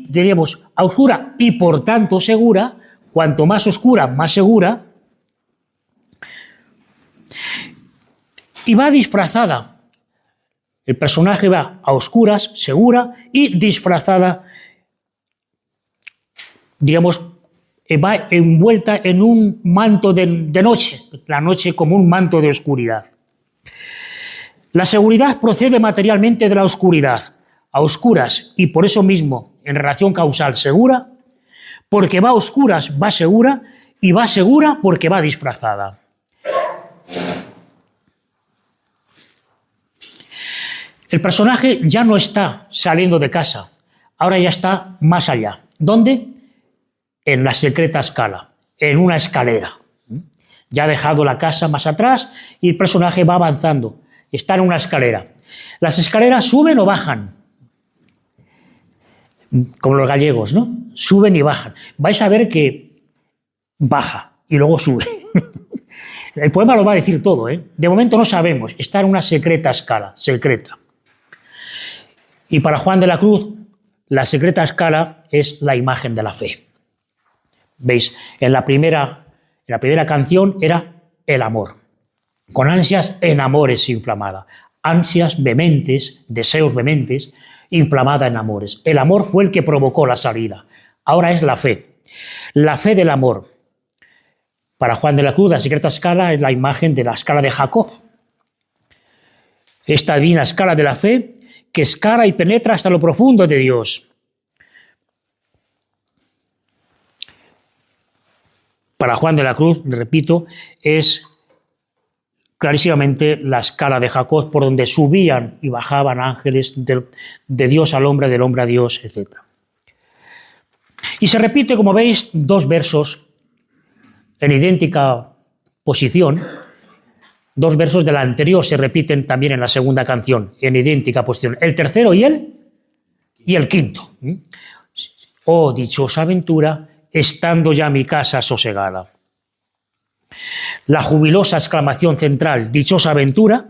diríamos a oscura y por tanto segura, cuanto más oscura, más segura, y va disfrazada. El personaje va a oscuras, segura, y disfrazada, digamos, va envuelta en un manto de noche, la noche como un manto de oscuridad. La seguridad procede materialmente de la oscuridad, a oscuras, y por eso mismo, en relación causal, segura, porque va a oscuras, va segura, y va segura porque va disfrazada. El personaje ya no está saliendo de casa, ahora ya está más allá. ¿Dónde? En la secreta escala, en una escalera. Ya ha dejado la casa más atrás y el personaje va avanzando, está en una escalera. Las escaleras suben o bajan, como los gallegos, ¿no? Suben y bajan. Vais a ver que baja y luego sube. El poema lo va a decir todo, ¿eh? De momento no sabemos, está en una secreta escala, secreta. Y para Juan de la Cruz, la secreta escala es la imagen de la fe. ¿Veis? En la primera canción era el amor. con ansias en amores inflamada. Ansias vehementes, deseos vehementes, inflamada en amores. El amor fue el que provocó la salida. Ahora es la fe. La fe del amor. Para Juan de la Cruz, la secreta escala es la imagen de la escala de Jacob. Esta divina escala de la fe que escala y penetra hasta lo profundo de Dios. Para Juan de la Cruz, repito, es clarísimamente la escala de Jacob por donde subían y bajaban ángeles de Dios al hombre, del hombre a Dios, etc. Y se repite, como veis, 2 versos en idéntica posición. 2 versos de la anterior se repiten también en la segunda canción, en idéntica posición. El tercero y el quinto. Oh, dichosa aventura, estando ya mi casa sosegada. La jubilosa exclamación central, dichosa aventura,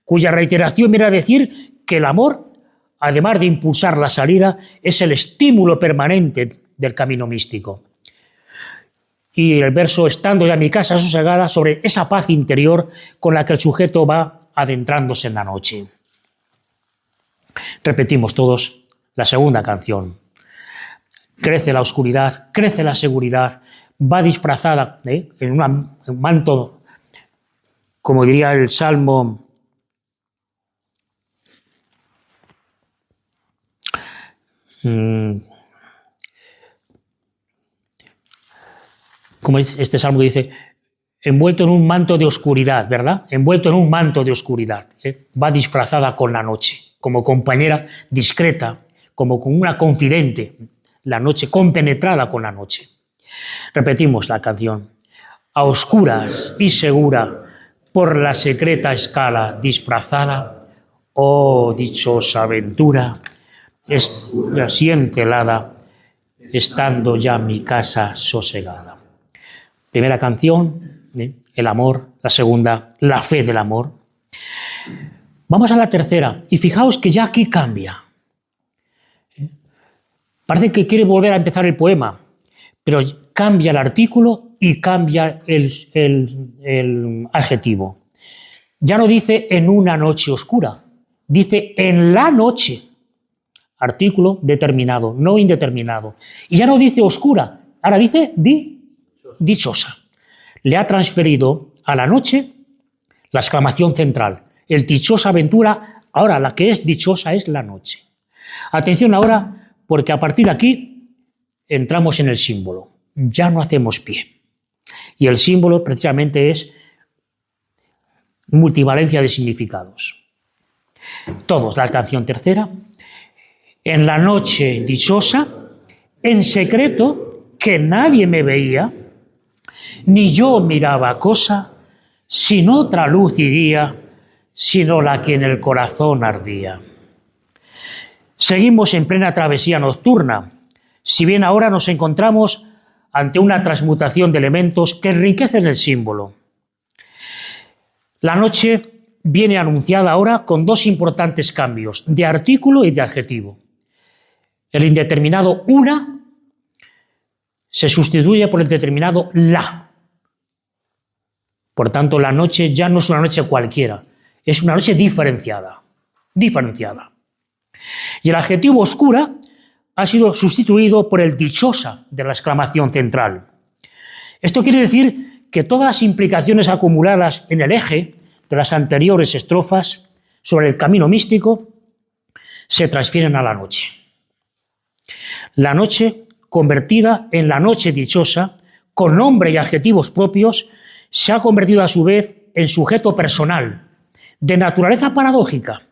cuya reiteración viene a decir que el amor, además de impulsar la salida, es el estímulo permanente del camino místico. Y el verso, estando ya mi casa sosegada, sobre esa paz interior con la que el sujeto va adentrándose en la noche. Repetimos todos la segunda canción. Crece la oscuridad, crece la seguridad, va disfrazada en un manto, como diría el Salmo, como es este salmo que dice, envuelto en un manto de oscuridad, ¿verdad? Envuelto en un manto de oscuridad. Va disfrazada con la noche, como compañera discreta, como con una confidente, la noche compenetrada con la noche. Repetimos la canción. A oscuras y segura, por la secreta escala disfrazada, oh dichosa aventura, así encelada, estando ya mi casa sosegada. Primera canción, el amor. La segunda, la fe del amor. Vamos a la tercera, y fijaos que ya aquí cambia. Parece que quiere volver a empezar el poema, pero cambia el artículo y cambia el adjetivo. Ya no dice en una noche oscura, dice en la noche. Artículo determinado, no indeterminado. Y ya no dice oscura, ahora dice dichosa. Le ha transferido a la noche la exclamación central. El dichosa aventura, ahora la que es dichosa es la noche. Atención ahora, porque a partir de aquí entramos en el símbolo. Ya no hacemos pie. Y el símbolo precisamente es multivalencia de significados. Todos, la canción tercera. En la noche dichosa, en secreto, que nadie me veía, ni yo miraba cosa, sin otra luz y guía, sino la que en el corazón ardía. Seguimos en plena travesía nocturna, si bien ahora nos encontramos ante una transmutación de elementos que enriquecen el símbolo. La noche viene anunciada ahora con 2 importantes cambios, de artículo y de adjetivo. El indeterminado una se sustituye por el determinado la. Por tanto, la noche ya no es una noche cualquiera, es una noche diferenciada. Y el adjetivo oscura ha sido sustituido por el dichosa de la exclamación central. Esto quiere decir que todas las implicaciones acumuladas en el eje de las anteriores estrofas sobre el camino místico se transfieren a la noche. La noche, convertida en la noche dichosa, con nombre y adjetivos propios, se ha convertido a su vez en sujeto personal, de naturaleza paradójica,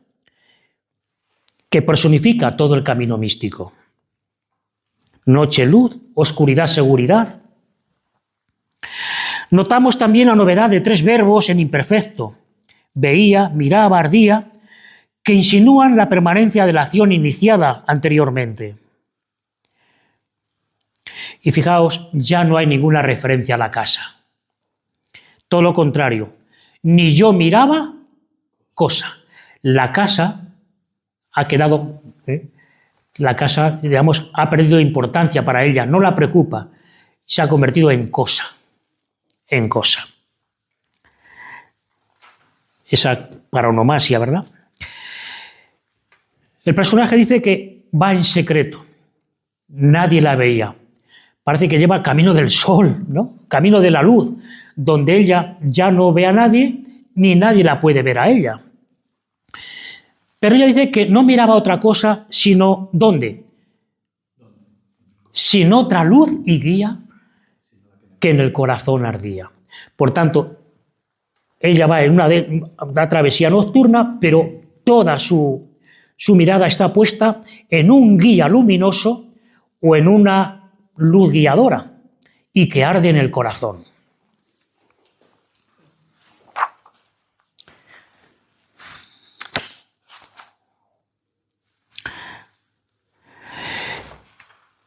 que personifica todo el camino místico. Noche, luz, oscuridad, seguridad. Notamos también la novedad de 3 verbos en imperfecto, veía, miraba, ardía, que insinúan la permanencia de la acción iniciada anteriormente. Y fijaos, ya no hay ninguna referencia a la casa. Todo lo contrario, ni yo miraba cosa. La casa ha quedado, la casa, digamos, ha perdido importancia para ella, no la preocupa, se ha convertido en cosa, esa paronomasia, ¿verdad? El personaje dice que va en secreto, nadie la veía. Parece que lleva camino del sol, ¿no? Camino de la luz, donde ella ya no ve a nadie, ni nadie la puede ver a ella. Pero ella dice que no miraba otra cosa, sino ¿dónde? Sin otra luz y guía que en el corazón ardía. Por tanto, ella va en una travesía nocturna, pero toda su mirada está puesta en un guía luminoso o en una luz guiadora y que arde en el corazón.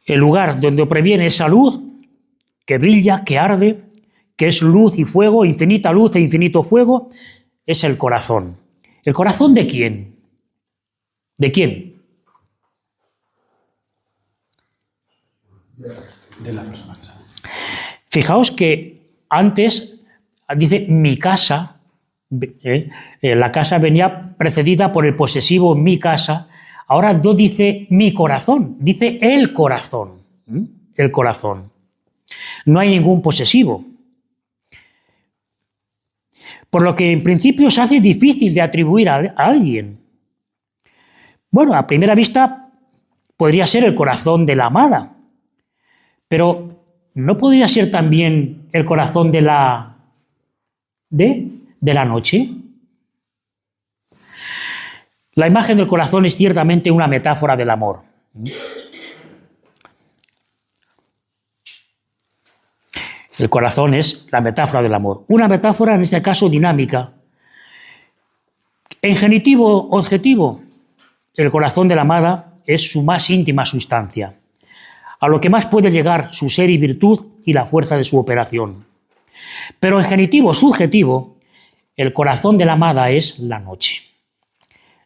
El lugar donde previene esa luz que brilla, que arde, que es luz y fuego, infinita luz e infinito fuego, es el corazón. ¿El corazón de quién? ¿De quién? De la persona que sabe. Fijaos que antes dice mi casa, la casa venía precedida por el posesivo mi casa, ahora no dice mi corazón, dice el corazón. El corazón. No hay ningún posesivo. Por lo que en principio se hace difícil de atribuir a alguien. Bueno, a primera vista podría ser el corazón de la amada, pero ¿no podría ser también el corazón de la noche? La imagen del corazón es ciertamente una metáfora del amor. El corazón es la metáfora del amor. Una metáfora, en este caso, dinámica. En genitivo objetivo, el corazón de la amada es su más íntima sustancia, a lo que más puede llegar su ser y virtud y la fuerza de su operación. Pero en genitivo subjetivo, el corazón de la amada es la noche.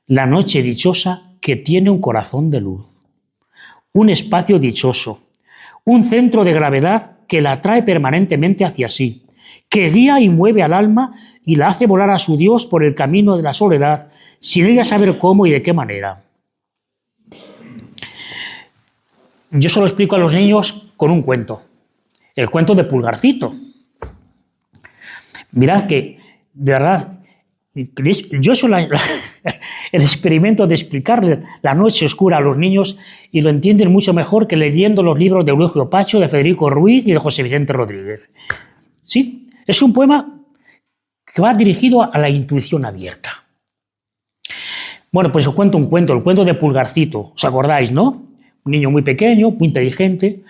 La noche dichosa que tiene un corazón de luz, un espacio dichoso, un centro de gravedad que la atrae permanentemente hacia sí, que guía y mueve al alma y la hace volar a su Dios por el camino de la soledad, sin ella saber cómo y de qué manera. Yo se lo explico a los niños con un cuento, el cuento de Pulgarcito. Mirad que, de verdad, yo soy el experimento de explicarle la noche oscura a los niños y lo entienden mucho mejor que leyendo los libros de Eulogio Pacho, de Federico Ruiz y de José Vicente Rodríguez. Sí, es un poema que va dirigido a la intuición abierta. Bueno, pues os cuento un cuento, el cuento de Pulgarcito. ¿Os acordáis, no? Un niño muy pequeño, muy inteligente,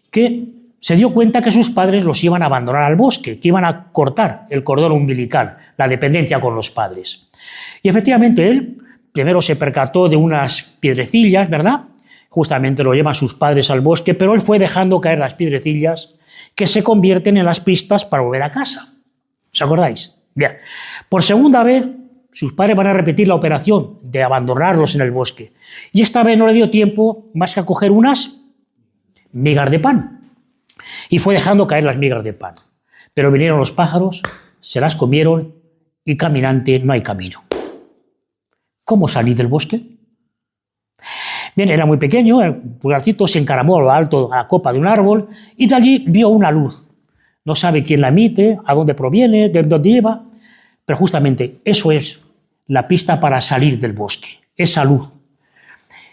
que se dio cuenta que sus padres los iban a abandonar al bosque, que iban a cortar el cordón umbilical, la dependencia con los padres. Y efectivamente él primero se percató de unas piedrecillas, ¿verdad? Justamente lo llevan sus padres al bosque, pero él fue dejando caer las piedrecillas que se convierten en las pistas para volver a casa. ¿Os acordáis? Bien. Por segunda vez, sus padres van a repetir la operación de abandonarlos en el bosque. Y esta vez no le dio tiempo más que a coger unas migas de pan. Y fue dejando caer las migas de pan. Pero vinieron los pájaros, se las comieron y caminante no hay camino. ¿Cómo salí del bosque? Bien, era muy pequeño, el Pulgarcito se encaramó a lo alto a la copa de un árbol y de allí vio una luz. No sabe quién la emite, a dónde proviene, de dónde lleva, pero justamente eso es la pista para salir del bosque, esa luz.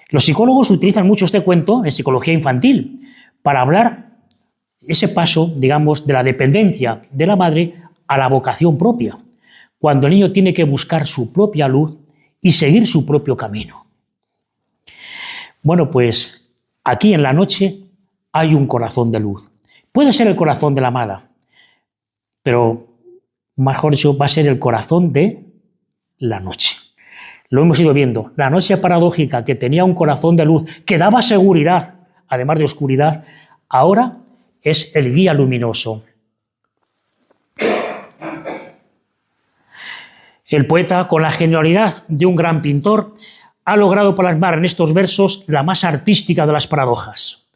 Los psicólogos utilizan mucho este cuento en psicología infantil para hablar ese paso, digamos, de la dependencia de la madre a la vocación propia, cuando el niño tiene que buscar su propia luz y seguir su propio camino. Bueno, pues aquí en la noche hay un corazón de luz. Puede ser el corazón de la amada, pero mejor dicho, va a ser el corazón de la noche. Lo hemos ido viendo. La noche paradójica que tenía un corazón de luz, que daba seguridad, además de oscuridad, ahora es el guía luminoso. El poeta, con la genialidad de un gran pintor, ha logrado plasmar en estos versos la más artística de las paradojas.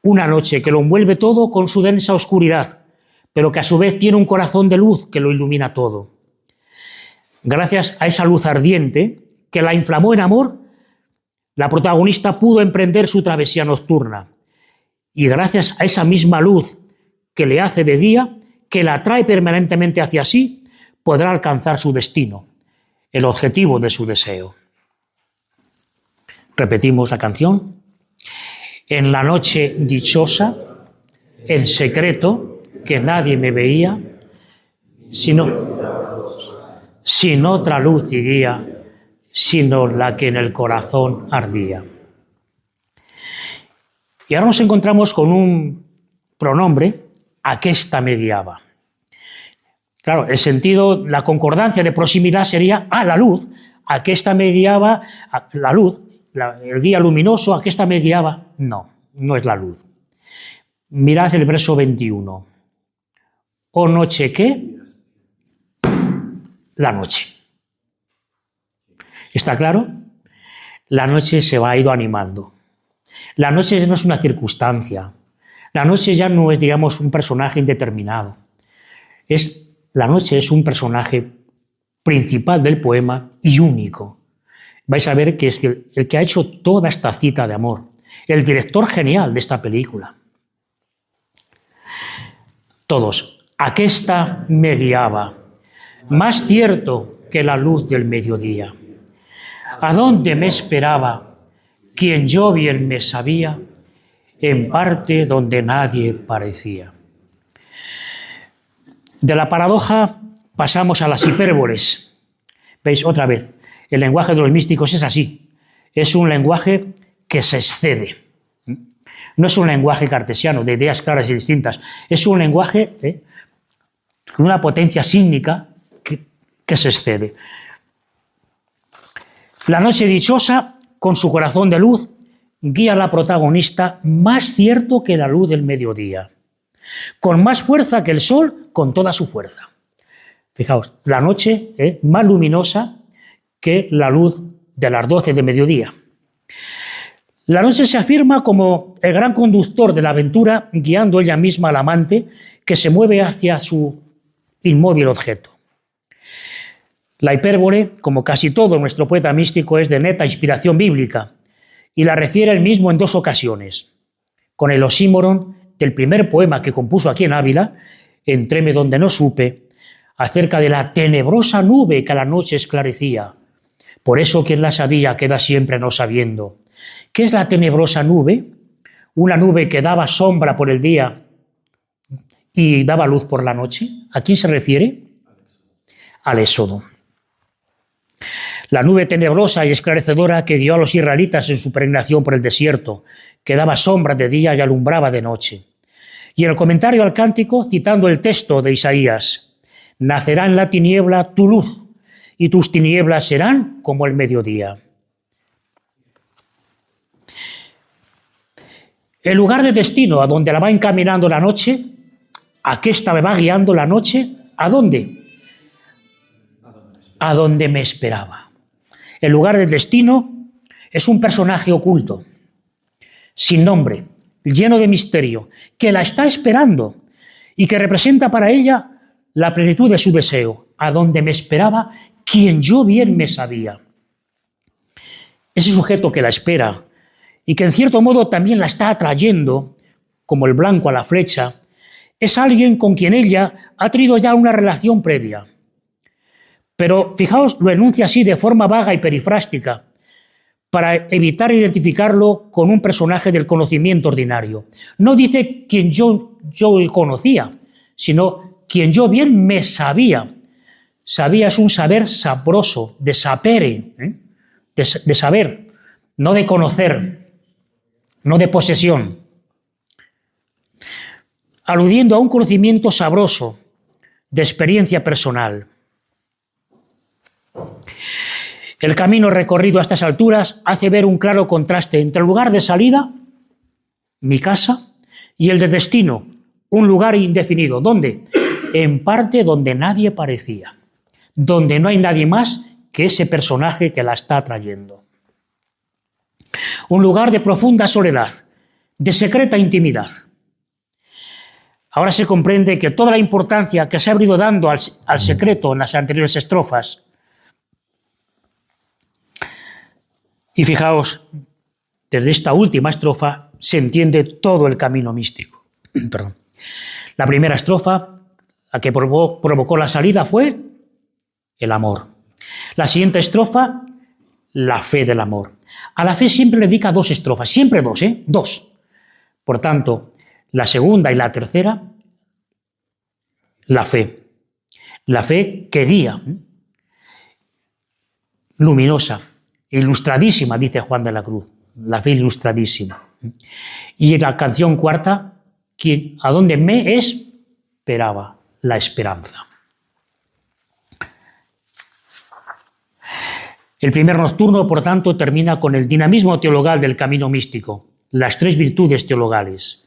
Una noche que lo envuelve todo con su densa oscuridad, pero que a su vez tiene un corazón de luz que lo ilumina todo. Gracias a esa luz ardiente que la inflamó en amor, la protagonista pudo emprender su travesía nocturna. Y gracias a esa misma luz que le hace de guía, que la atrae permanentemente hacia sí, podrá alcanzar su destino, el objetivo de su deseo. Repetimos la canción. En la noche dichosa, en secreto, que nadie me veía, sin otra luz y guía, sino la que en el corazón ardía. Y ahora nos encontramos con un pronombre, aquesta me guiaba. Claro, el sentido, la concordancia de proximidad sería a la luz, aquesta me guiaba, la luz, el guía luminoso, aquesta me guiaba. No, no es la luz. Mirad el verso 21. ¿O noche qué? La noche. ¿Está claro? La noche se ha ido animando. La noche no es una circunstancia. La noche ya no es, digamos, un personaje indeterminado. La noche es un personaje principal del poema y único. Vais a ver que es el que ha hecho toda esta cita de amor, el director genial de esta película. Todos, aquesta me guiaba, más cierto que la luz del mediodía. ¿A dónde me esperaba quien yo bien me sabía? En parte donde nadie parecía. De la paradoja pasamos a las hipérboles. ¿Veis? Otra vez, el lenguaje de los místicos es así. Es un lenguaje que se excede. No es un lenguaje cartesiano de ideas claras y distintas. Es un lenguaje con una potencia sígnica que se excede. La noche dichosa, con su corazón de luz, guía a la protagonista más cierto que la luz del mediodía, con más fuerza que el sol, con toda su fuerza. Fijaos, la noche es más luminosa que la luz de las 12 de mediodía. La noche se afirma como el gran conductor de la aventura, guiando ella misma al amante que se mueve hacia su inmóvil objeto. La hipérbole, como casi todo nuestro poeta místico, es de neta inspiración bíblica y la refiere él mismo en 2 ocasiones, con el oxímoron del primer poema que compuso aquí en Ávila, Entréme donde no supe, acerca de la tenebrosa nube que a la noche esclarecía. Por eso quien la sabía queda siempre no sabiendo. ¿Qué es la tenebrosa nube? Una nube que daba sombra por el día y daba luz por la noche. ¿A quién se refiere? Al Éxodo. La nube tenebrosa y esclarecedora que guió a los israelitas en su peregrinación por el desierto, que daba sombra de día y alumbraba de noche. Y en el comentario al cántico, citando el texto de Isaías, nacerá en la tiniebla tu luz, y tus tinieblas serán como el mediodía. El lugar de destino a donde la va encaminando la noche, aquesta me va guiando la noche, ¿a dónde? A donde me esperaba. El lugar del destino es un personaje oculto, sin nombre, lleno de misterio, que la está esperando y que representa para ella la plenitud de su deseo, a donde me esperaba quien yo bien me sabía. Ese sujeto que la espera y que en cierto modo también la está atrayendo, como el blanco a la flecha, es alguien con quien ella ha tenido ya una relación previa. Pero fijaos, lo enuncia así de forma vaga y perifrástica, para evitar identificarlo con un personaje del conocimiento ordinario. No dice quien yo conocía, sino quien yo bien me sabía. Sabía es un saber sabroso, de sapere, de saber, no de conocer, no de posesión. Aludiendo a un conocimiento sabroso, de experiencia personal. El camino recorrido a estas alturas hace ver un claro contraste entre el lugar de salida, mi casa, y el de destino, un lugar indefinido. ¿Dónde? En parte donde nadie parecía, donde no hay nadie más que ese personaje que la está atrayendo. Un lugar de profunda soledad, de secreta intimidad. Ahora se comprende que toda la importancia que se ha venido dando al secreto en las anteriores estrofas Y fijaos, desde esta última estrofa se entiende todo el camino místico. Perdón. La primera estrofa, la que provocó la salida, fue el amor. La siguiente estrofa, la fe del amor. A la fe siempre le dedica 2 estrofas, siempre 2, 2. Por tanto, la segunda y la tercera, la fe. La fe que guía, luminosa, ilustradísima, dice Juan de la Cruz. La fe ilustradísima. Y la canción cuarta, a donde me esperaba, la esperanza. El primer nocturno, por tanto, termina con el dinamismo teologal del camino místico, las 3 virtudes teologales,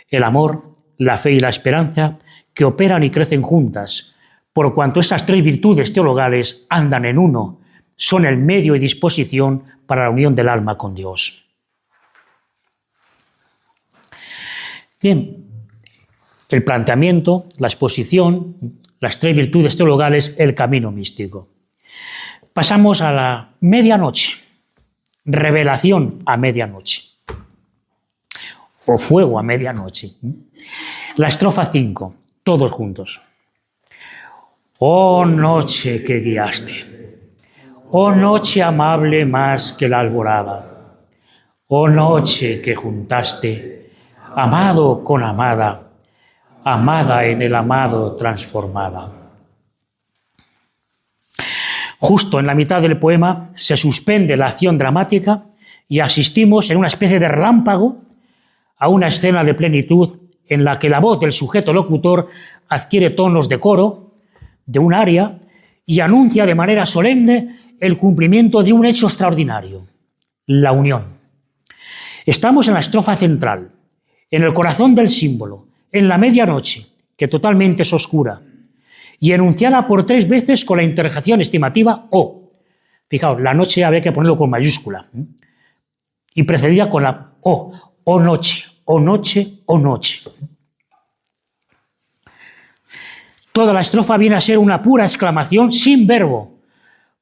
el amor, la fe y la esperanza, que operan y crecen juntas, por cuanto esas 3 virtudes teologales andan en uno, son el medio y disposición para la unión del alma con Dios. Bien, el planteamiento, la exposición, las 3 virtudes teologales, el camino místico. Pasamos a la medianoche, revelación a medianoche, o fuego a medianoche. La estrofa 5, todos juntos. Oh noche que guiaste, oh noche amable más que la alborada, oh noche que juntaste, amado con amada, amada en el amado transformada. Justo en la mitad del poema se suspende la acción dramática y asistimos en una especie de relámpago a una escena de plenitud en la que la voz del sujeto locutor adquiere tonos de coro, de un aria, y anuncia de manera solemne el cumplimiento de un hecho extraordinario, la unión. Estamos en la estrofa central, en el corazón del símbolo, en la medianoche, que totalmente es oscura, y enunciada por 3 veces con la interjección estimativa O. Fijaos, la noche había que ponerlo con mayúscula. Y precedida con la O noche, O noche, O noche. Toda la estrofa viene a ser una pura exclamación sin verbo,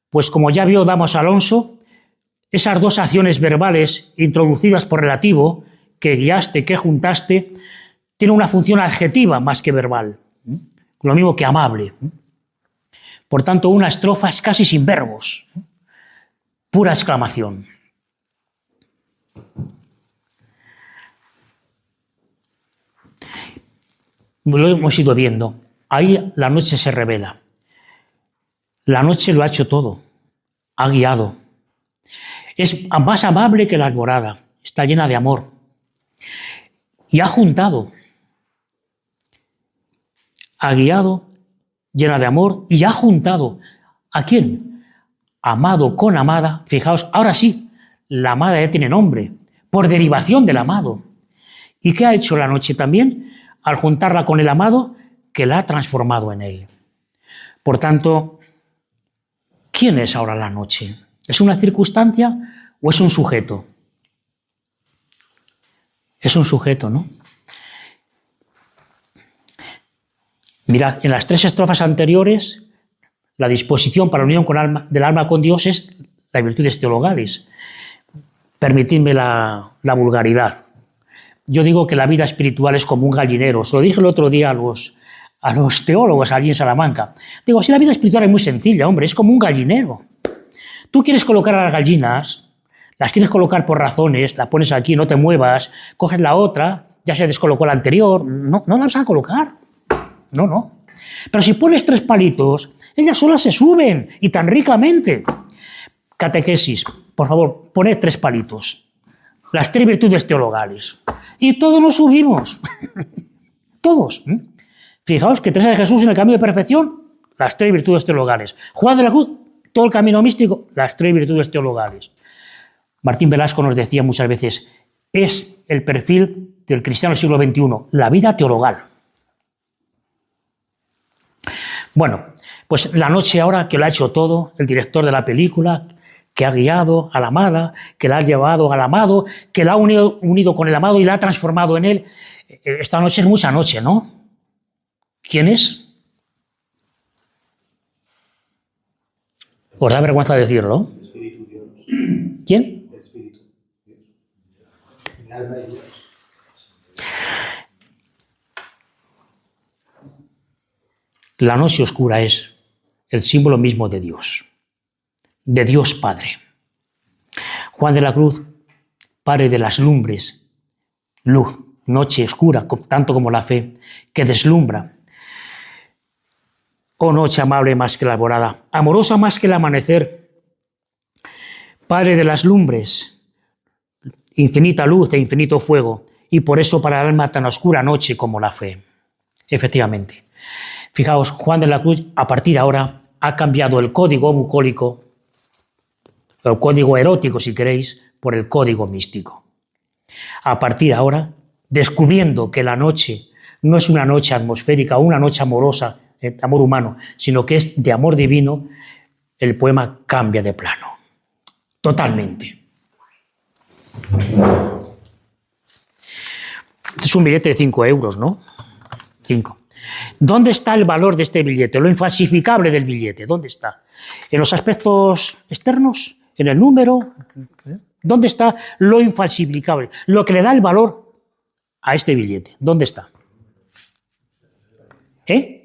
pues como ya vio Damos Alonso, esas 2 acciones verbales introducidas por relativo, que guiaste, que juntaste, tienen una función adjetiva más que verbal. Lo mismo que amable. Por tanto, una estrofa es casi sin verbos, pura exclamación. Lo hemos ido viendo. Ahí la noche se revela. La noche lo ha hecho todo, ha guiado. Es más amable que la alborada, está llena de amor. Y ha juntado. Ha guiado, llena de amor, y ha juntado. ¿A quién? Amado con amada. Fijaos, ahora sí, la amada ya tiene nombre, por derivación del amado. ¿Y qué ha hecho la noche también? Al juntarla con el amado, que la ha transformado en él. Por tanto, ¿quién es ahora la noche? ¿Es una circunstancia o es un sujeto? Es un sujeto, ¿no? Mirad, en las 3 estrofas anteriores, la disposición para la unión del alma con Dios es las virtudes teologales. Permitidme la vulgaridad. Yo digo que la vida espiritual es como un gallinero. Se lo dije el otro día a los teólogos allí en Salamanca. Digo, si la vida espiritual es muy sencilla, hombre, es como un gallinero. Tú quieres colocar a las gallinas, las quieres colocar por razones, la pones aquí, no te muevas, coges la otra, ya se descolocó la anterior, no la vas a colocar. No. Pero si pones 3 palitos, ellas solas se suben, y tan ricamente. Catequesis, por favor, poned 3 palitos. Las 3 virtudes teologales. Y todos nos subimos. Todos. Fijaos que Teresa de Jesús en el camino de perfección, las 3 virtudes teologales. Juan de la Cruz, todo el camino místico, las 3 virtudes teologales. Martín Velasco nos decía muchas veces, es el perfil del cristiano del siglo XXI, la vida teologal. Bueno, pues la noche ahora que lo ha hecho todo, el director de la película, que ha guiado a la amada, que la ha llevado al amado, que la ha unido con el amado y la ha transformado en él. Esta noche es mucha noche, ¿no? ¿Quién es? ¿Os da vergüenza decirlo? ¿Quién? La noche oscura es el símbolo mismo de Dios Padre. Juan de la Cruz, Padre de las lumbres, luz, noche oscura, tanto como la fe, que deslumbra. Oh noche amable más que la alborada, amorosa más que el amanecer, Padre de las lumbres, infinita luz e infinito fuego, y por eso para el alma tan oscura noche como la fe. Efectivamente. Fijaos, Juan de la Cruz, a partir de ahora, ha cambiado el código bucólico, el código erótico, si queréis, por el código místico. A partir de ahora, descubriendo que la noche no es una noche atmosférica o una noche amorosa, de amor humano, sino que es de amor divino, el poema cambia de plano. Totalmente. Este es un billete de 5 euros, ¿no? 5. ¿Dónde está el valor de este billete? Lo infalsificable del billete, ¿dónde está? ¿En los aspectos externos? ¿En el número? ¿Dónde está lo infalsificable? Lo que le da el valor a este billete. ¿Dónde está? ¿Eh?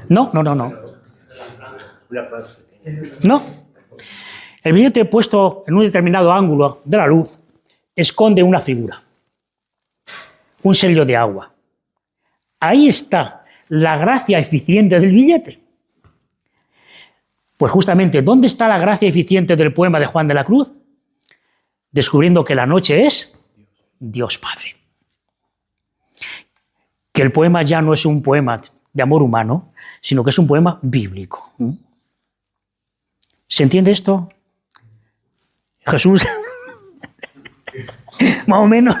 No. No. El billete puesto en un determinado ángulo de la luz esconde una figura, un sello de agua. Ahí está la gracia eficiente del billete. Pues justamente, ¿dónde está la gracia eficiente del poema de Juan de la Cruz? Descubriendo que la noche es Dios Padre. Que el poema ya no es un poema de amor humano, sino que es un poema bíblico. ¿Se entiende esto? Jesús, más o menos,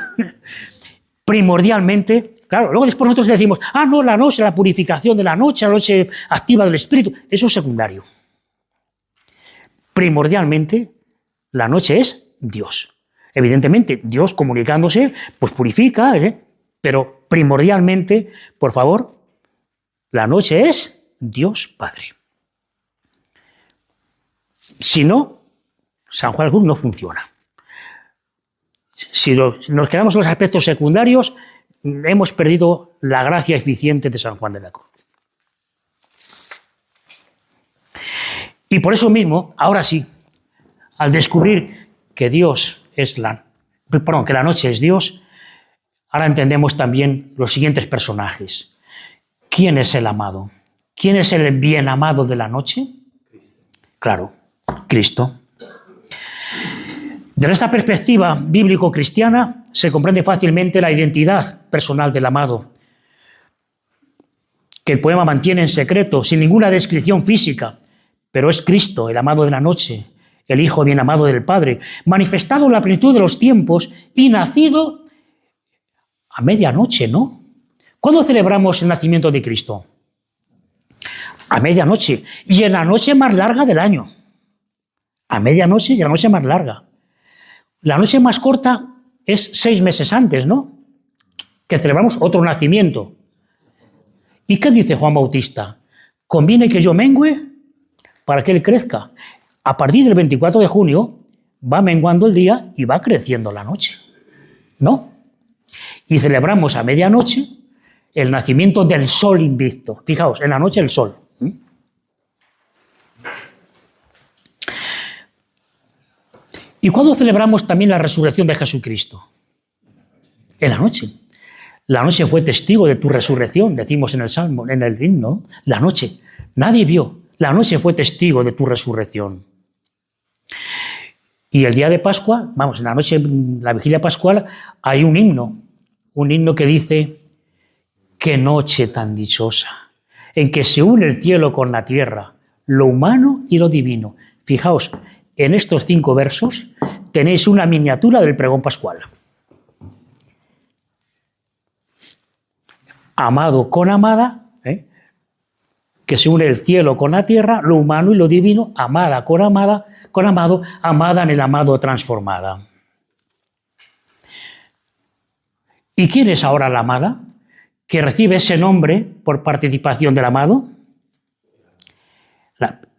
primordialmente. Claro, luego después nosotros decimos, no, la noche, la purificación de la noche activa del espíritu. Eso es secundario. Primordialmente, la noche es Dios. Evidentemente, Dios comunicándose, pues purifica, pero primordialmente, por favor, la noche es Dios Padre. Si no, San Juan de la Cruz no funciona. Si nos quedamos en los aspectos secundarios, hemos perdido la gracia eficiente de San Juan de la Cruz. Y por eso mismo, ahora sí, al descubrir que que la noche es Dios, ahora entendemos también los siguientes personajes. ¿Quién es el amado? ¿Quién es el bien amado de la noche? Claro, Cristo. Desde esta perspectiva bíblico-cristiana se comprende fácilmente la identidad personal del amado, que el poema mantiene en secreto, sin ninguna descripción física, pero es Cristo, el amado de la noche, el Hijo bien amado del Padre, manifestado en la plenitud de los tiempos y nacido a medianoche, ¿no? ¿Cuándo celebramos el nacimiento de Cristo? A medianoche, y en la noche más larga del año. A medianoche y la noche más larga. La noche más corta es 6 meses antes, ¿no? Que celebramos otro nacimiento. ¿Y qué dice Juan Bautista? Conviene que yo mengüe para que él crezca. A partir del 24 de junio va menguando el día y va creciendo la noche, ¿no? Y celebramos a medianoche el nacimiento del sol invicto. Fijaos, en la noche el sol. ¿Y cuándo celebramos también la resurrección de Jesucristo? En la noche. La noche fue testigo de tu resurrección, decimos en el Salmo, en el himno. La noche. Nadie vio. La noche fue testigo de tu resurrección. Y el día de Pascua, en la noche, la vigilia pascual, hay un himno que dice, qué noche tan dichosa, en que se une el cielo con la tierra, lo humano y lo divino. Fijaos, en estos 5 versos tenéis una miniatura del pregón pascual. Amado con amada, que se une el cielo con la tierra, lo humano y lo divino, amada con amado, amada en el amado transformada. ¿Y quién es ahora la amada? Que recibe ese nombre por participación del amado.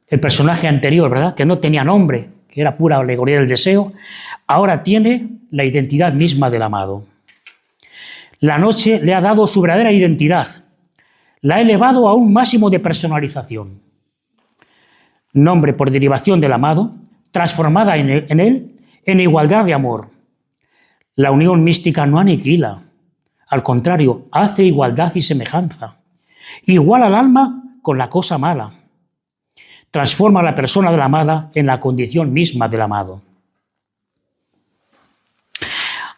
El personaje anterior, ¿verdad? Que no tenía nombre, que era pura alegoría del deseo, ahora tiene la identidad misma del amado. La noche le ha dado su verdadera identidad, la ha elevado a un máximo de personalización. Nombre por derivación del amado, transformada en él en igualdad de amor. La unión mística no aniquila, al contrario, hace igualdad y semejanza. Iguala al alma con la cosa mala. Transforma a la persona de la amada en la condición misma del amado.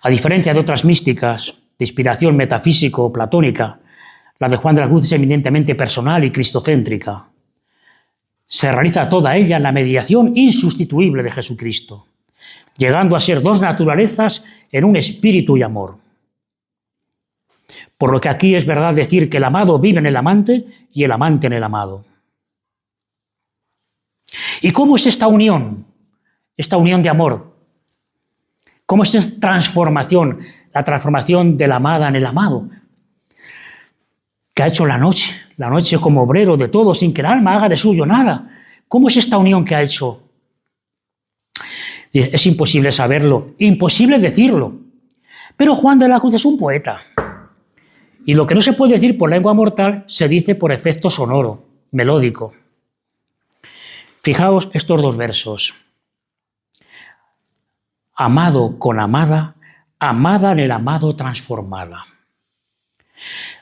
A diferencia de otras místicas de inspiración metafísico o platónica, la de Juan de la Cruz es eminentemente personal y cristocéntrica. Se realiza toda ella en la mediación insustituible de Jesucristo, llegando a ser dos naturalezas en un espíritu y amor. Por lo que aquí es verdad decir que el amado vive en el amante y el amante en el amado. ¿Y cómo es esta unión de amor? ¿Cómo es esta transformación, la transformación de la amada en el amado? Que ha hecho la noche como obrero de todo, sin que el alma haga de suyo nada. ¿Cómo es esta unión que ha hecho? Es imposible saberlo, imposible decirlo. Pero Juan de la Cruz es un poeta. Y lo que no se puede decir por lengua mortal se dice por efecto sonoro, melódico. Fijaos estos dos versos. Amado con amada, amada en el amado transformada.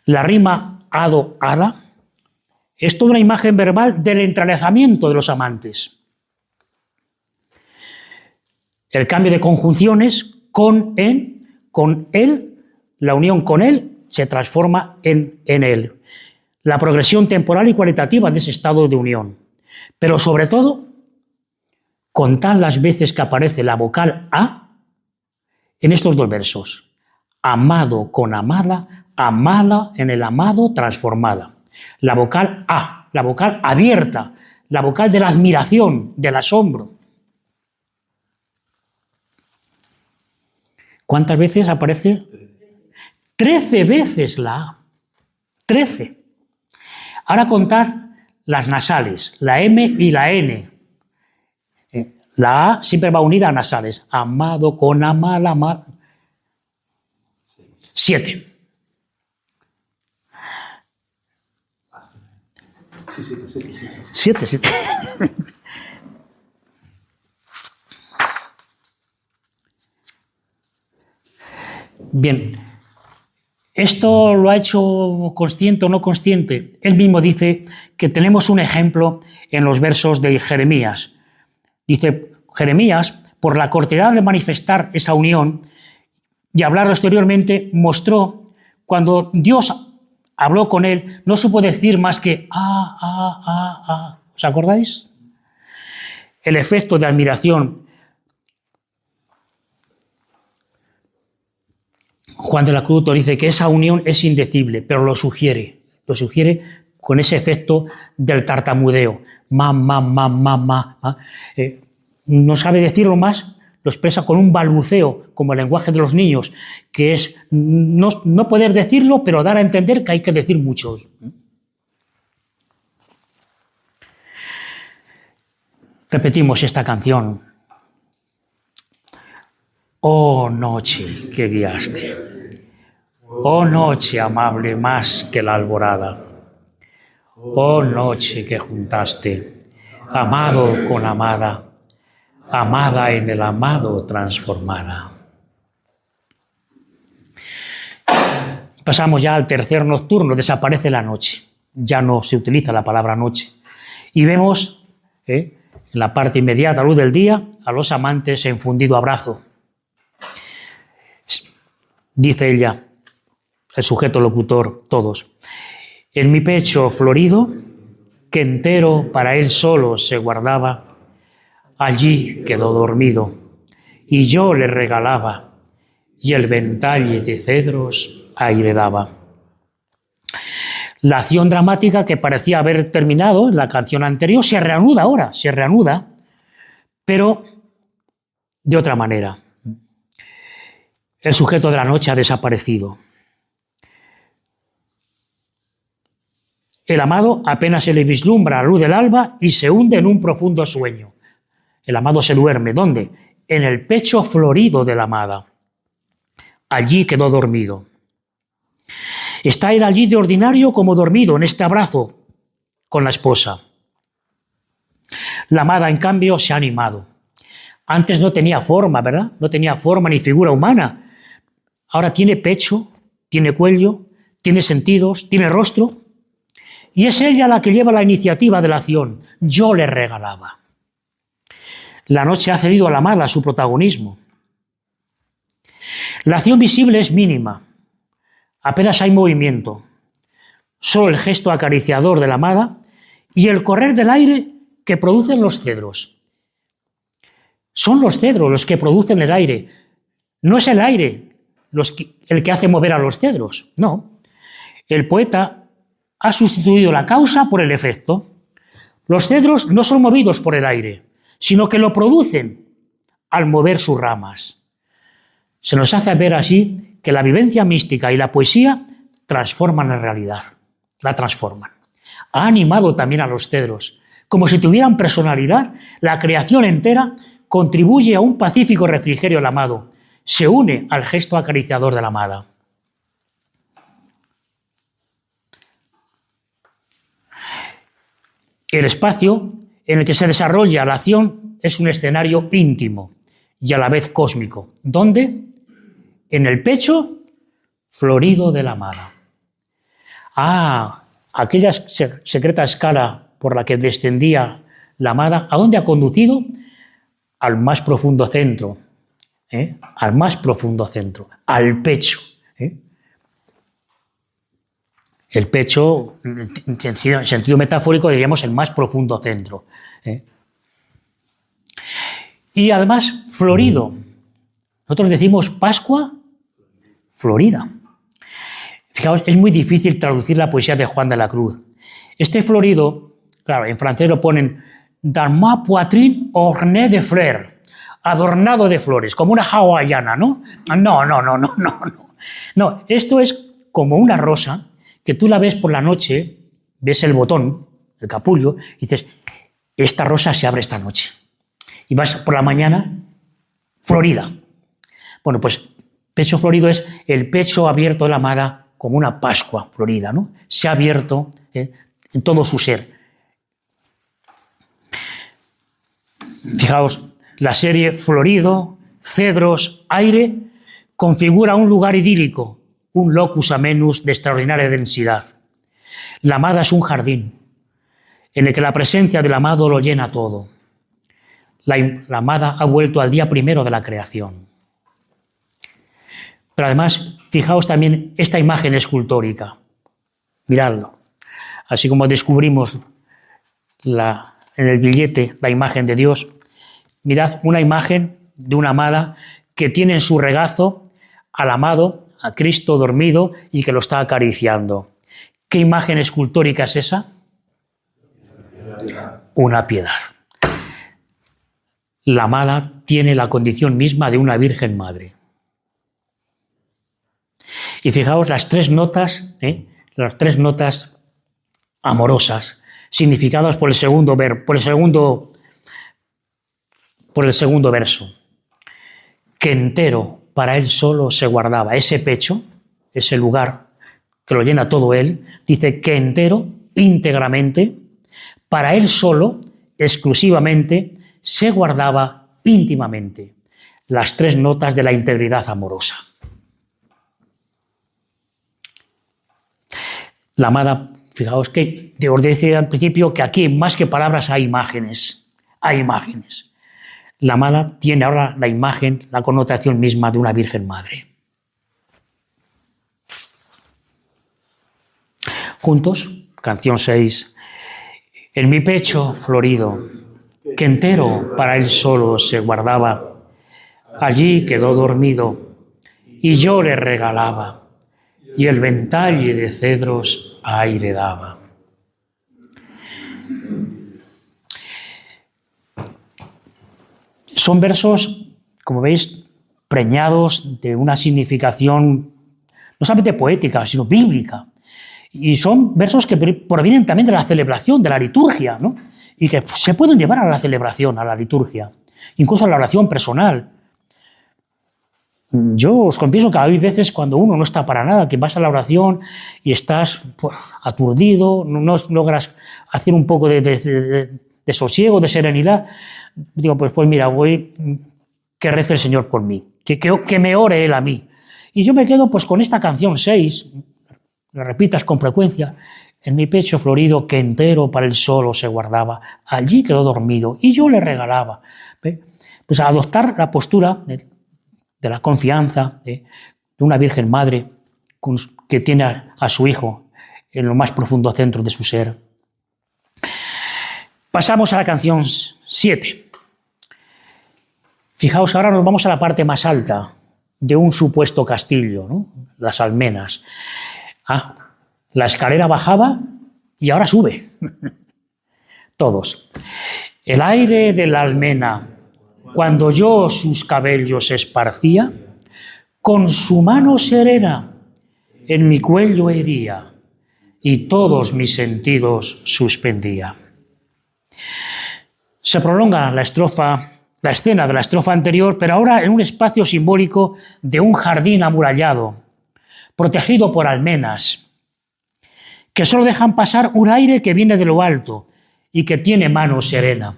La rima ado-ada es toda una imagen verbal del entrelazamiento de los amantes. El cambio de conjunciones con él, la unión con él se transforma en él. La progresión temporal y cualitativa de ese estado de unión. Pero sobre todo, contad las veces que aparece la vocal A en estos dos versos. Amado con amada, amada en el amado transformada. La vocal A, la vocal abierta, la vocal de la admiración, del asombro. ¿Cuántas veces aparece? 13 veces la A. 13. Ahora contad las nasales, la M y la N. La A siempre va unida a nasales. Amado con amada, amada. 7. Siete. Bien, ¿esto lo ha hecho consciente o no consciente? Él mismo dice que tenemos un ejemplo en los versos de Jeremías. Dice, Jeremías, por la cortedad de manifestar esa unión y hablarlo exteriormente, mostró, cuando Dios habló con él, no supo decir más que ¿Os acordáis? El efecto de admiración. Juan de la Cruz dice que esa unión es indecible, pero lo sugiere con ese efecto del tartamudeo. No sabe decirlo más, lo expresa con un balbuceo, como el lenguaje de los niños, que es no poder decirlo, pero dar a entender que hay que decir muchos. Repetimos esta canción. Oh noche que guiaste, oh noche amable más que la alborada, oh noche que juntaste, amado con amada, amada en el amado transformada. Pasamos ya al tercer nocturno, desaparece la noche, ya no se utiliza la palabra noche, y vemos en la parte inmediata, a luz del día, a los amantes en fundido abrazo. Dice ella, el sujeto locutor, todos, en mi pecho florido, que entero para él solo se guardaba, allí quedó dormido, y yo le regalaba, y el ventalle de cedros aire daba. La acción dramática que parecía haber terminado en la canción anterior se reanuda ahora, pero de otra manera. El sujeto de la noche ha desaparecido. El amado apenas se le vislumbra a la luz del alba y se hunde en un profundo sueño. El amado se duerme. ¿Dónde? En el pecho florido de la amada. allí quedó dormido. Está él allí de ordinario como dormido en este abrazo con la esposa. La amada, en cambio, se ha animado. Antes no tenía forma, ¿verdad? No tenía forma ni figura humana. Ahora tiene pecho, tiene cuello, tiene sentidos, tiene rostro. Y es ella la que lleva la iniciativa de la acción. Yo le regalaba. La noche ha cedido a la amada su protagonismo. La acción visible es mínima. Apenas hay movimiento. Solo el gesto acariciador de la amada y el correr del aire que producen los cedros. Son los cedros los que producen el aire. No es el aire el que hace mover a los cedros. No. El poeta ha sustituido la causa por el efecto. Los cedros no son movidos por el aire, sino que lo producen al mover sus ramas. Se nos hace ver así que la vivencia mística y la poesía transforman la realidad, la transforman. Ha animado también a los cedros. Como si tuvieran personalidad, la creación entera contribuye a un pacífico refrigerio del amado. Se une al gesto acariciador de la amada. El espacio en el que se desarrolla la acción es un escenario íntimo y a la vez cósmico. ¿Dónde? En el pecho florido de la amada. Aquella secreta escala por la que descendía la amada, ¿a dónde ha conducido? Al más profundo centro, al más profundo centro, al pecho. El pecho, en sentido metafórico, diríamos el más profundo centro. Y además, florido. Nosotros decimos Pascua florida. Fijaos, es muy difícil traducir la poesía de Juan de la Cruz. Este florido, claro, en francés lo ponen dans ma poitrine ornée de fleurs, adornado de flores, como una hawaiana, ¿no? No, esto es como una rosa que tú la ves por la noche, ves el botón, el capullo, y dices, esta rosa se abre esta noche. Y vas por la mañana, florida. Bueno, pues pecho florido es el pecho abierto de la amada como una Pascua florida, ¿no? Se ha abierto en todo su ser. Fijaos, la serie florido, cedros, aire, configura un lugar idílico, un locus amenus de extraordinaria densidad. La amada es un jardín en el que la presencia del amado lo llena todo. La amada ha vuelto al día primero de la creación. Pero además, fijaos también esta imagen escultórica. Miradlo. Así como descubrimos en el billete la imagen de Dios, mirad una imagen de una amada que tiene en su regazo al amado, a Cristo dormido y que lo está acariciando. ¿Qué imagen escultórica es esa? Una piedad. La amada tiene la condición misma de una Virgen Madre. Y fijaos las tres notas amorosas, significadas por el segundo verso. Que entero para él solo se guardaba. Ese pecho, ese lugar que lo llena todo él, dice que entero, íntegramente, para él solo, exclusivamente, se guardaba íntimamente. Las tres notas de la integridad amorosa. La amada, fijaos que os decía al principio que aquí más que palabras hay imágenes. Hay imágenes. La amada tiene ahora la imagen, la connotación misma de una Virgen Madre. Juntos, canción 6. En mi pecho florido, que entero para él solo se guardaba, allí quedó dormido y yo le regalaba, y el ventalle de cedros aire daba. Son versos, como veis, preñados de una significación no solamente poética, sino bíblica. Y son versos que provienen también de la celebración, de la liturgia, ¿no? Y que se pueden llevar a la celebración, a la liturgia, incluso a la oración personal. Yo os confieso que hay veces cuando uno no está para nada, que vas a la oración y estás pues, aturdido, no logras hacer un poco de sosiego, de serenidad. Digo, pues mira, voy, que rece el Señor por mí, que me ore Él a mí. Y yo me quedo pues con esta canción 6, la repitas con frecuencia, en mi pecho florido que entero para el solo se guardaba, allí quedó dormido y yo le regalaba. Pues adoptar la postura de la confianza de una Virgen Madre que tiene a su Hijo en lo más profundo centro de su ser. Pasamos a la canción 7. Fijaos, ahora nos vamos a la parte más alta de un supuesto castillo, ¿no? Las almenas. La escalera bajaba y ahora sube. Todos. El aire de la almena, cuando yo sus cabellos esparcía, con su mano serena en mi cuello hería y todos mis sentidos suspendía. Se prolonga la escena de la estrofa anterior, pero ahora en un espacio simbólico de un jardín amurallado, protegido por almenas, que solo dejan pasar un aire que viene de lo alto y que tiene mano serena.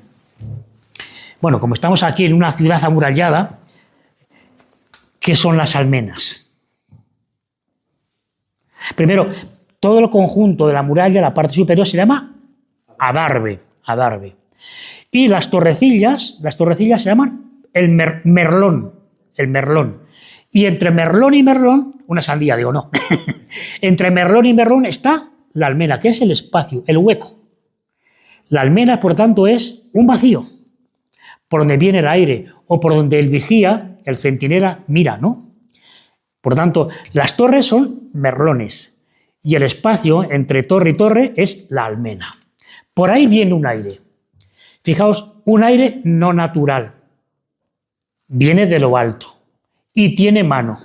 Bueno, como estamos aquí en una ciudad amurallada, ¿qué son las almenas? Primero, todo el conjunto de la muralla, la parte superior, se llama adarve. Y las torrecillas se llaman el merlón. Y entre merlón y merlón, una sandía, digo, no. Entre merlón y merlón está la almena, que es el espacio, el hueco. La almena, por tanto, es un vacío, por donde viene el aire, o por donde el vigía, el centinela, mira, ¿no? Por tanto, las torres son merlones, y el espacio entre torre y torre es la almena. Por ahí viene un aire. Fijaos, un aire no natural. Viene de lo alto y tiene mano.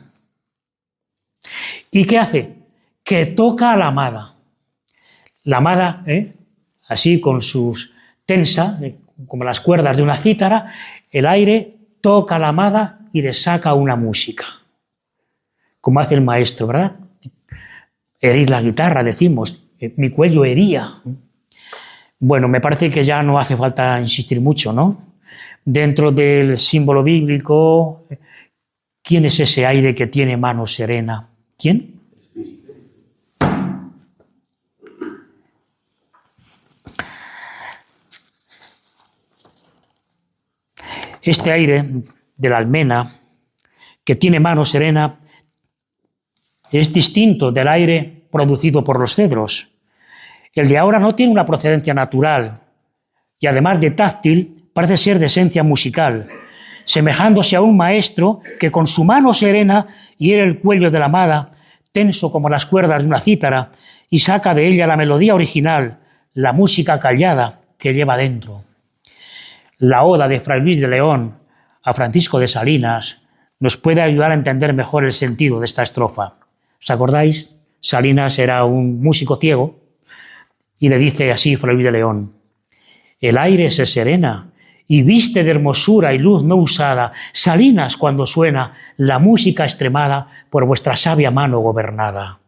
¿Y qué hace? Que toca a la amada. La amada, así con sus tensa, como las cuerdas de una cítara, el aire toca a la amada y le saca una música. Como hace el maestro, ¿verdad? Herir la guitarra, decimos, mi cuello hería. Bueno, me parece que ya no hace falta insistir mucho, ¿no? Dentro del símbolo bíblico, ¿quién es ese aire que tiene mano serena? ¿Quién? Este aire de la almena, que tiene mano serena, es distinto del aire producido por los cedros. El de ahora no tiene una procedencia natural y además de táctil, parece ser de esencia musical, semejándose a un maestro que con su mano serena hiere el cuello de la amada, tenso como las cuerdas de una cítara, y saca de ella la melodía original, la música callada que lleva dentro. La oda de Fray Luis de León a Francisco de Salinas nos puede ayudar a entender mejor el sentido de esta estrofa. ¿Os acordáis? Salinas era un músico ciego y le dice así Fray Luis de León: el aire se serena y viste de hermosura y luz no usada, Salinas, cuando suena la música extremada por vuestra sabia mano gobernada.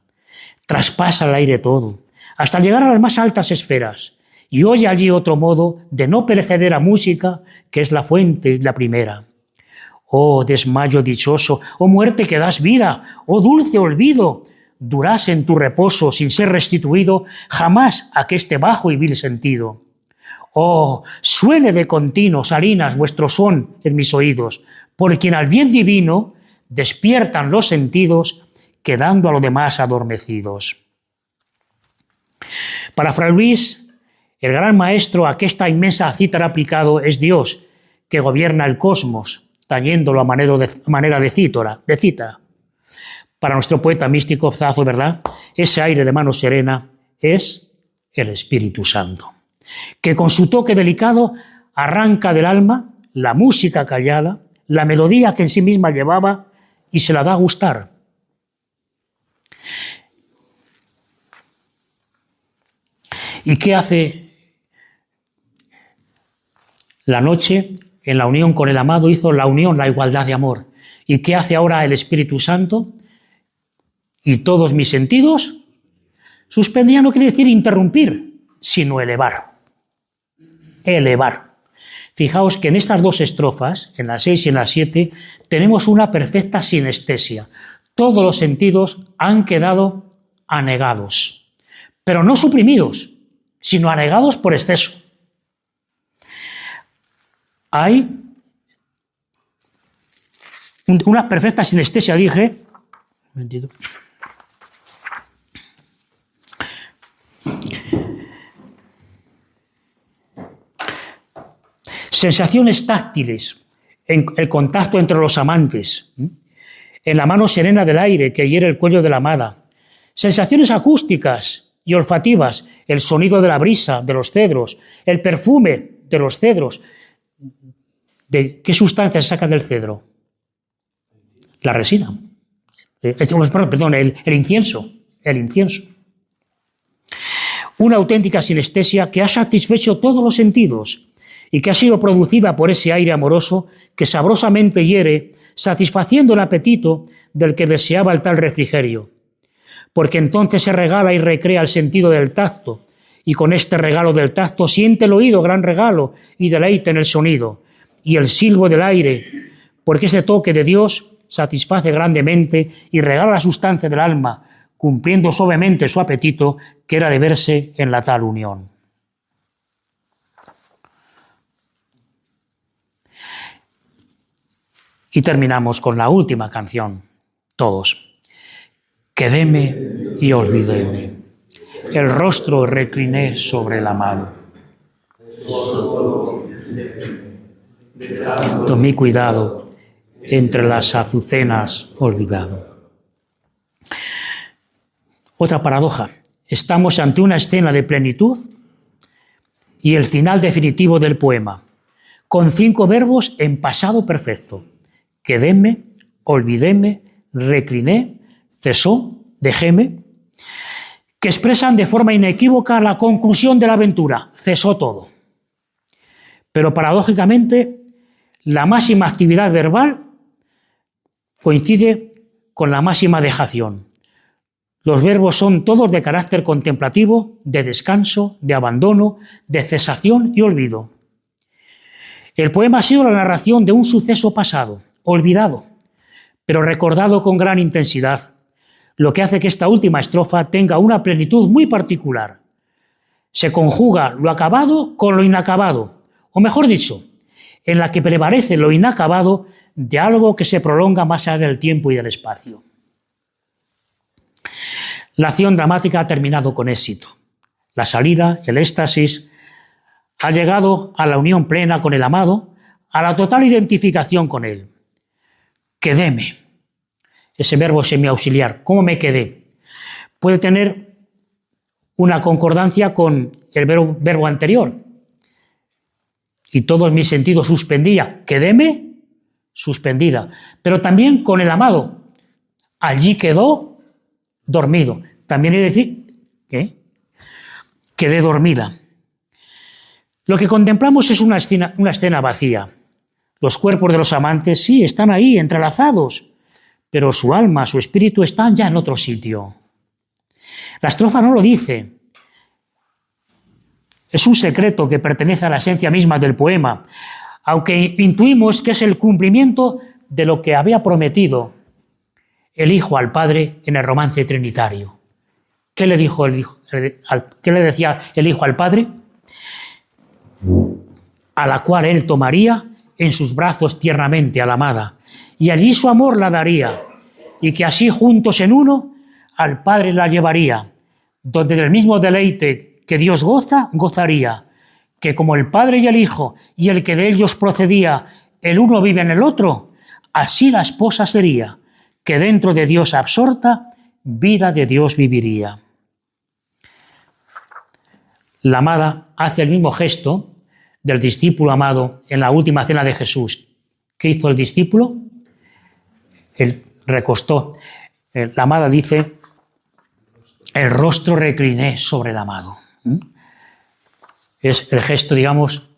Traspasa el aire todo, hasta llegar a las más altas esferas, y oye allí otro modo de no perecedera música, que es la fuente y la primera. Oh desmayo dichoso, oh muerte que das vida, oh dulce olvido, durás en tu reposo sin ser restituido jamás a este bajo y vil sentido. Oh, suene de continuo, Salinas, vuestro son en mis oídos, por quien al bien divino despiertan los sentidos, quedando a lo demás adormecidos. Para Fray Luis, el gran maestro a que esta inmensa cítara ha aplicado es Dios, que gobierna el cosmos, tañéndolo a manera de cítara. Para nuestro poeta místico Zazo, ¿verdad? Ese aire de mano serena es el Espíritu Santo, que con su toque delicado arranca del alma la música callada, la melodía que en sí misma llevaba y se la da a gustar. ¿Y qué hace la noche en la unión con el amado hizo la unión, la igualdad de amor. ¿Y qué hace ahora el Espíritu Santo? Y todos mis sentidos, suspendía no quiere decir interrumpir, sino elevar. Elevar. Fijaos que en estas dos estrofas, en la 6 y en la 7, tenemos una perfecta sinestesia. Todos los sentidos han quedado anegados, pero no suprimidos, sino anegados por exceso. Hay una perfecta sinestesia, dije. Un momentito. Sensaciones táctiles, en el contacto entre los amantes, en la mano serena del aire que hiere el cuello de la amada. Sensaciones acústicas y olfativas, el sonido de la brisa, de los cedros, el perfume de los cedros. ¿De qué sustancia se saca del cedro? La resina. Perdón, el incienso. El incienso. Una auténtica sinestesia que ha satisfecho todos los sentidos y que ha sido producida por ese aire amoroso que sabrosamente hiere, satisfaciendo el apetito del que deseaba el tal refrigerio. Porque entonces se regala y recrea el sentido del tacto, y con este regalo del tacto siente el oído gran regalo y deleite en el sonido, y el silbo del aire, porque ese toque de Dios satisface grandemente y regala la sustancia del alma, cumpliendo suavemente su apetito, que era de verse en la tal unión. Y terminamos con la última canción, todos. Quedéme y olvidéme, el rostro recliné sobre la mano. Tomé cuidado entre las azucenas olvidado. Otra paradoja, estamos ante una escena de plenitud y el final definitivo del poema, con 5 verbos en pasado perfecto. Quedéme, olvidéme, recliné, cesó, dejéme, que expresan de forma inequívoca la conclusión de la aventura, cesó todo. Pero paradójicamente, la máxima actividad verbal coincide con la máxima dejación. Los verbos son todos de carácter contemplativo, de descanso, de abandono, de cesación y olvido. El poema ha sido la narración de un suceso pasado, olvidado, pero recordado con gran intensidad, lo que hace que esta última estrofa tenga una plenitud muy particular. Se conjuga lo acabado con lo inacabado, o mejor dicho, en la que prevalece lo inacabado de algo que se prolonga más allá del tiempo y del espacio. La acción dramática ha terminado con éxito. La salida, el éxtasis, ha llegado a la unión plena con el amado, a la total identificación con él. Quedéme. Ese verbo semiauxiliar, ¿cómo me quedé? Puede tener una concordancia con el verbo anterior. Y todos mis sentidos suspendía. Quedéme, suspendida. Pero también con el amado. Allí quedó dormido. También hay que decir que quedé dormida. Lo que contemplamos es una escena vacía. Los cuerpos de los amantes sí están ahí, entrelazados, pero su alma, su espíritu están ya en otro sitio. La estrofa no lo dice. Es un secreto que pertenece a la esencia misma del poema, aunque intuimos que es el cumplimiento de lo que había prometido el Hijo al Padre en el romance trinitario. ¿Qué le dijo qué le decía el Hijo al Padre? A la cual él tomaría en sus brazos tiernamente a la amada, y allí su amor la daría, y que así juntos en uno al Padre la llevaría, donde del mismo deleite que Dios goza, gozaría, que como el Padre y el Hijo y el que de ellos procedía, el uno vive en el otro, así la esposa sería, que dentro de Dios absorta, vida de Dios viviría. La amada hace el mismo gesto del discípulo amado en la última cena de Jesús. ¿Qué hizo el discípulo? Él recostó. La amada dice, el rostro recliné sobre el amado. Es el gesto, digamos,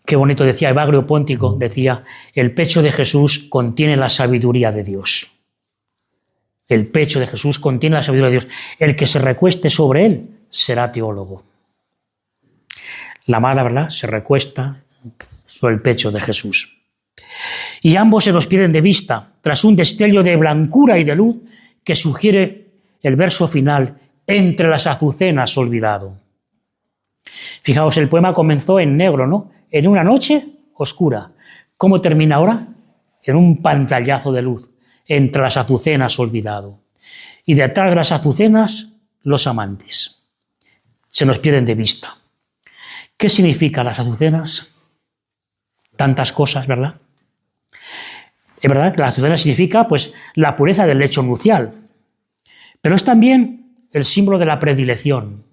Qué bonito decía Evagrio Póntico, decía, el pecho de Jesús contiene la sabiduría de Dios. El pecho de Jesús contiene la sabiduría de Dios. El que se recueste sobre él será teólogo. La amada, ¿verdad?, se recuesta sobre el pecho de Jesús. Y ambos se los pierden de vista, tras un destello de blancura y de luz que sugiere el verso final, entre las azucenas olvidado. Fijaos, el poema comenzó en negro, ¿no? En una noche oscura. ¿Cómo termina ahora? En un pantallazo de luz, entre las azucenas olvidado. Y detrás de las azucenas, los amantes. Se nos pierden de vista. ¿Qué significa las azucenas? Tantas cosas, ¿verdad? Es verdad que la azucena significa, pues, la pureza del lecho nupcial. Pero es también el símbolo de la predilección.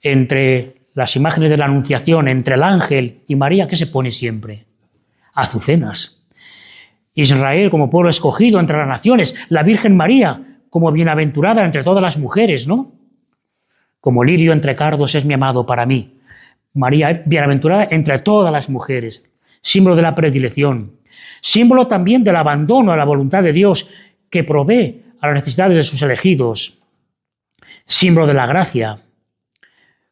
Entre las imágenes de la Anunciación, entre el ángel y María, ¿qué se pone siempre? Azucenas. Israel como pueblo escogido entre las naciones, la Virgen María como bienaventurada entre todas las mujeres, ¿no? Como lirio entre cardos es mi amado para mí. María bienaventurada entre todas las mujeres, símbolo de la predilección, símbolo también del abandono a la voluntad de Dios que provee a las necesidades de sus elegidos, símbolo de la gracia,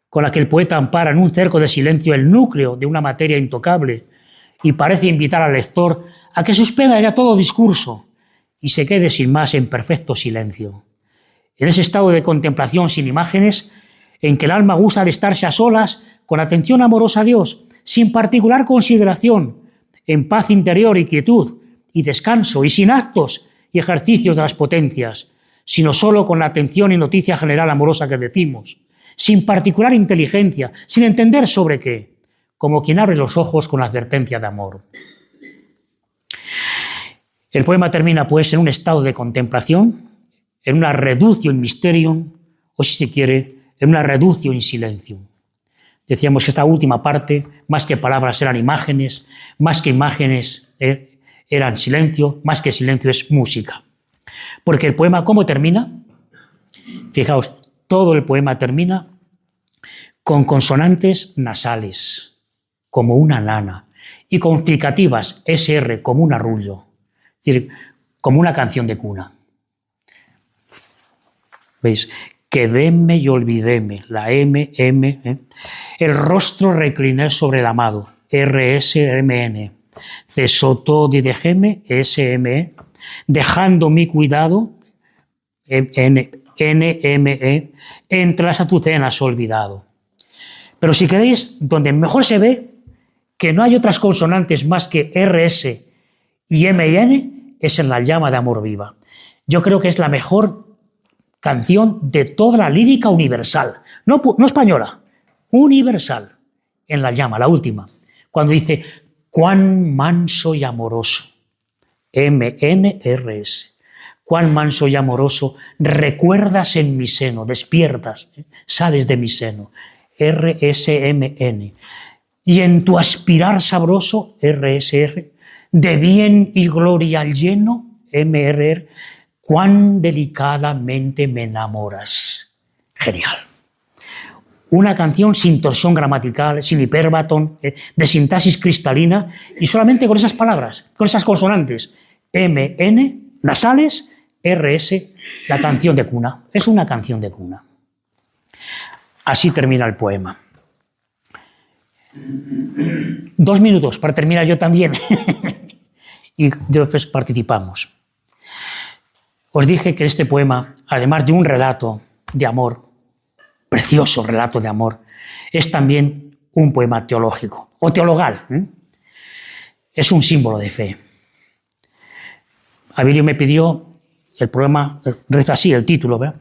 con la que el poeta ampara en un cerco de silencio el núcleo de una materia intocable y parece invitar al lector a que suspenda ya todo discurso y se quede sin más en perfecto silencio. En ese estado de contemplación sin imágenes, en que el alma gusta de estarse a solas con atención amorosa a Dios, sin particular consideración, en paz interior y quietud y descanso y sin actos y ejercicios de las potencias, sino solo con la atención y noticia general amorosa que decimos, sin particular inteligencia, sin entender sobre qué, como quien abre los ojos con la advertencia de amor. El poema termina, pues, en un estado de contemplación, en una reductio in mysterium, o si se quiere, en una reductio in silentium. Decíamos que esta última parte, más que palabras, eran imágenes, más que imágenes eran silencio, más que silencio es música. Porque el poema, ¿cómo termina? Fijaos, todo el poema termina con consonantes nasales, como una nana, y con fricativas, SR, como un arrullo, es decir, como una canción de cuna. ¿Veis? Quedéme y olvidéme, la M. El rostro recliné sobre el amado, RSMN. Cesotó didejeme, SME. Dejando mi cuidado, NME, entre las azucenas olvidado. Pero si queréis, donde mejor se ve que no hay otras consonantes más que RS y M y N, es en La llama de amor viva. Yo creo que es la mejor canción de toda la lírica universal, no española, universal, en La llama, la última, cuando dice, cuán manso y amoroso, MNRS, cuán manso y amoroso, recuerdas en mi seno, despiertas, sales de mi seno, RSMN, y en tu aspirar sabroso, RSR, de bien y gloria lleno, MRR, cuán delicadamente me enamoras. Genial. Una canción sin torsión gramatical, sin hipérbaton, de sintaxis cristalina, y solamente con esas palabras, con esas consonantes, MN, nasales, RS, la canción de cuna. Es una canción de cuna. Así termina el poema. 2 minutos para terminar yo también. Y después participamos. Os dije que este poema, además de un relato de amor, precioso relato de amor, es también un poema teológico, o teologal. Es un símbolo de fe. Abilio me pidió, el poema reza así, el título, ¿verdad?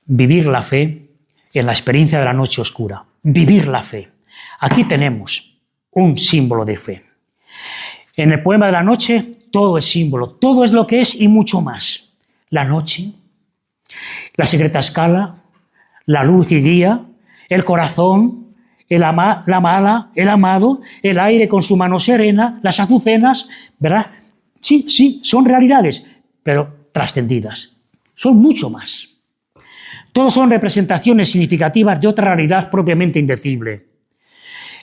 Vivir la fe en la experiencia de la noche oscura. Vivir la fe. Aquí tenemos un símbolo de fe. En el poema de la noche, todo es símbolo, todo es lo que es y mucho más. La noche, la secreta escala, la luz y guía, el corazón, la amada, el amado, el aire con su mano serena, las azucenas, ¿verdad? Sí, son realidades, pero trascendidas. Son mucho más. Todos son representaciones significativas de otra realidad propiamente indecible.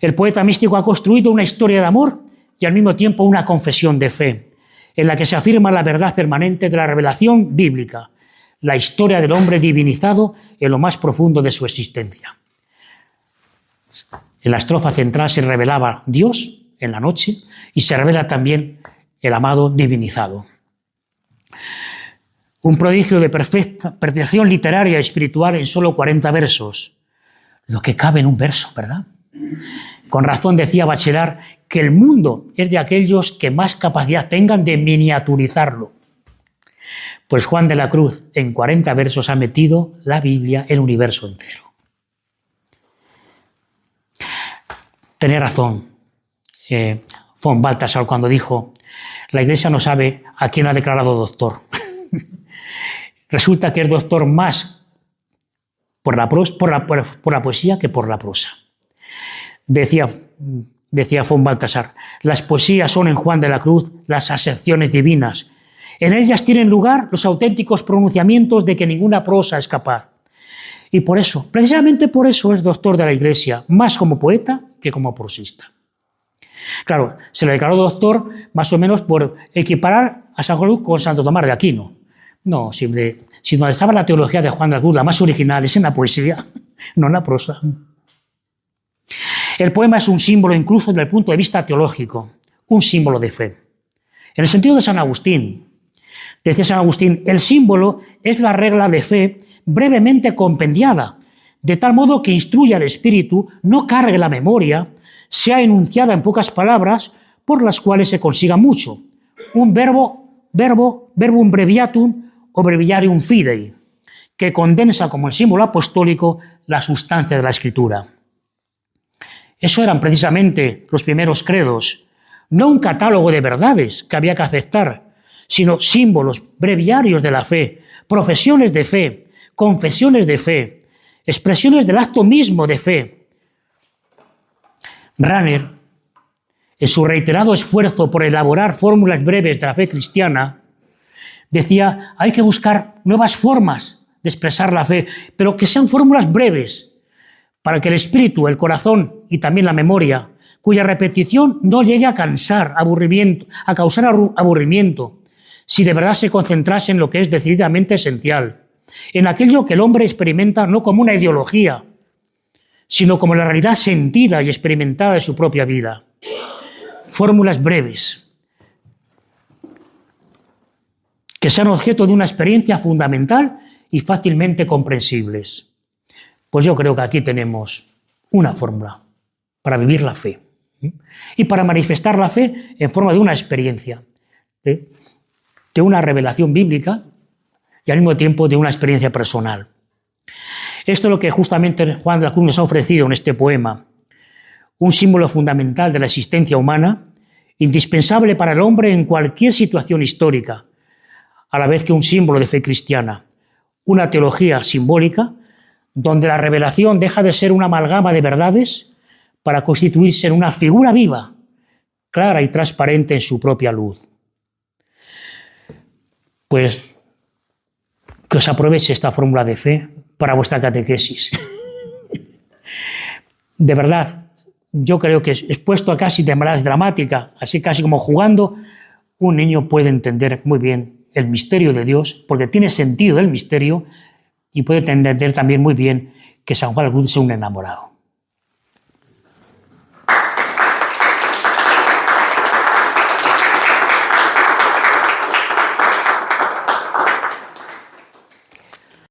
El poeta místico ha construido una historia de amor y al mismo tiempo una confesión de fe, en la que se afirma la verdad permanente de la revelación bíblica, la historia del hombre divinizado en lo más profundo de su existencia. En la estrofa central se revelaba Dios en la noche y se revela también el amado divinizado. Un prodigio de perfección literaria y espiritual en solo 40 versos. Lo que cabe en un verso, ¿verdad? Con razón decía Bachelard que el mundo es de aquellos que más capacidad tengan de miniaturizarlo. Pues Juan de la Cruz en 40 versos ha metido la Biblia, el universo entero. Tenía razón von Balthasar cuando dijo: la Iglesia no sabe a quién ha declarado doctor. Resulta que es doctor más por la poesía que por la prosa. Decía von Balthasar: las poesías son en Juan de la Cruz las acepciones divinas. En ellas tienen lugar los auténticos pronunciamientos de que ninguna prosa es capaz. Y por eso, precisamente por eso es doctor de la Iglesia, más como poeta que como prosista. Claro, se le declaró doctor más o menos por equiparar a San Juan con Santo Tomás de Aquino. No, si donde estaba la teología de Juan de la Cruz, la más original, es en la poesía, no en la prosa. El poema es un símbolo incluso desde el punto de vista teológico, un símbolo de fe. En el sentido de San Agustín, decía San Agustín, el símbolo es la regla de fe brevemente compendiada, de tal modo que instruye al espíritu, no cargue la memoria, sea enunciada en pocas palabras por las cuales se consiga mucho. Un verbum breviatum o breviarium fidei, que condensa como el símbolo apostólico la sustancia de la Escritura. Eso eran precisamente los primeros credos, no un catálogo de verdades que había que aceptar, sino símbolos breviarios de la fe, profesiones de fe, confesiones de fe, expresiones del acto mismo de fe. Rahner, en su reiterado esfuerzo por elaborar fórmulas breves de la fe cristiana, decía: hay que buscar nuevas formas de expresar la fe, pero que sean fórmulas breves, para que el espíritu, el corazón y también la memoria, cuya repetición no llegue a causar aburrimiento, si de verdad se concentrase en lo que es decididamente esencial, en aquello que el hombre experimenta no como una ideología, sino como la realidad sentida y experimentada de su propia vida. Fórmulas breves, que sean objeto de una experiencia fundamental y fácilmente comprensibles. Pues yo creo que aquí tenemos una fórmula para vivir la fe y para manifestar la fe en forma de una experiencia, de una revelación bíblica y al mismo tiempo de una experiencia personal. Esto es lo que justamente Juan de la Cruz nos ha ofrecido en este poema, un símbolo fundamental de la existencia humana, indispensable para el hombre en cualquier situación histórica, a la vez que un símbolo de fe cristiana, una teología simbólica, donde la revelación deja de ser una amalgama de verdades para constituirse en una figura viva, clara y transparente en su propia luz. Pues que os aproveche esta fórmula de fe para vuestra catequesis. De verdad, yo creo que expuesto casi de manera dramática, así casi como jugando, un niño puede entender muy bien el misterio de Dios, porque tiene sentido el misterio, y puede entender también muy bien que San Juan de la Cruz es un enamorado.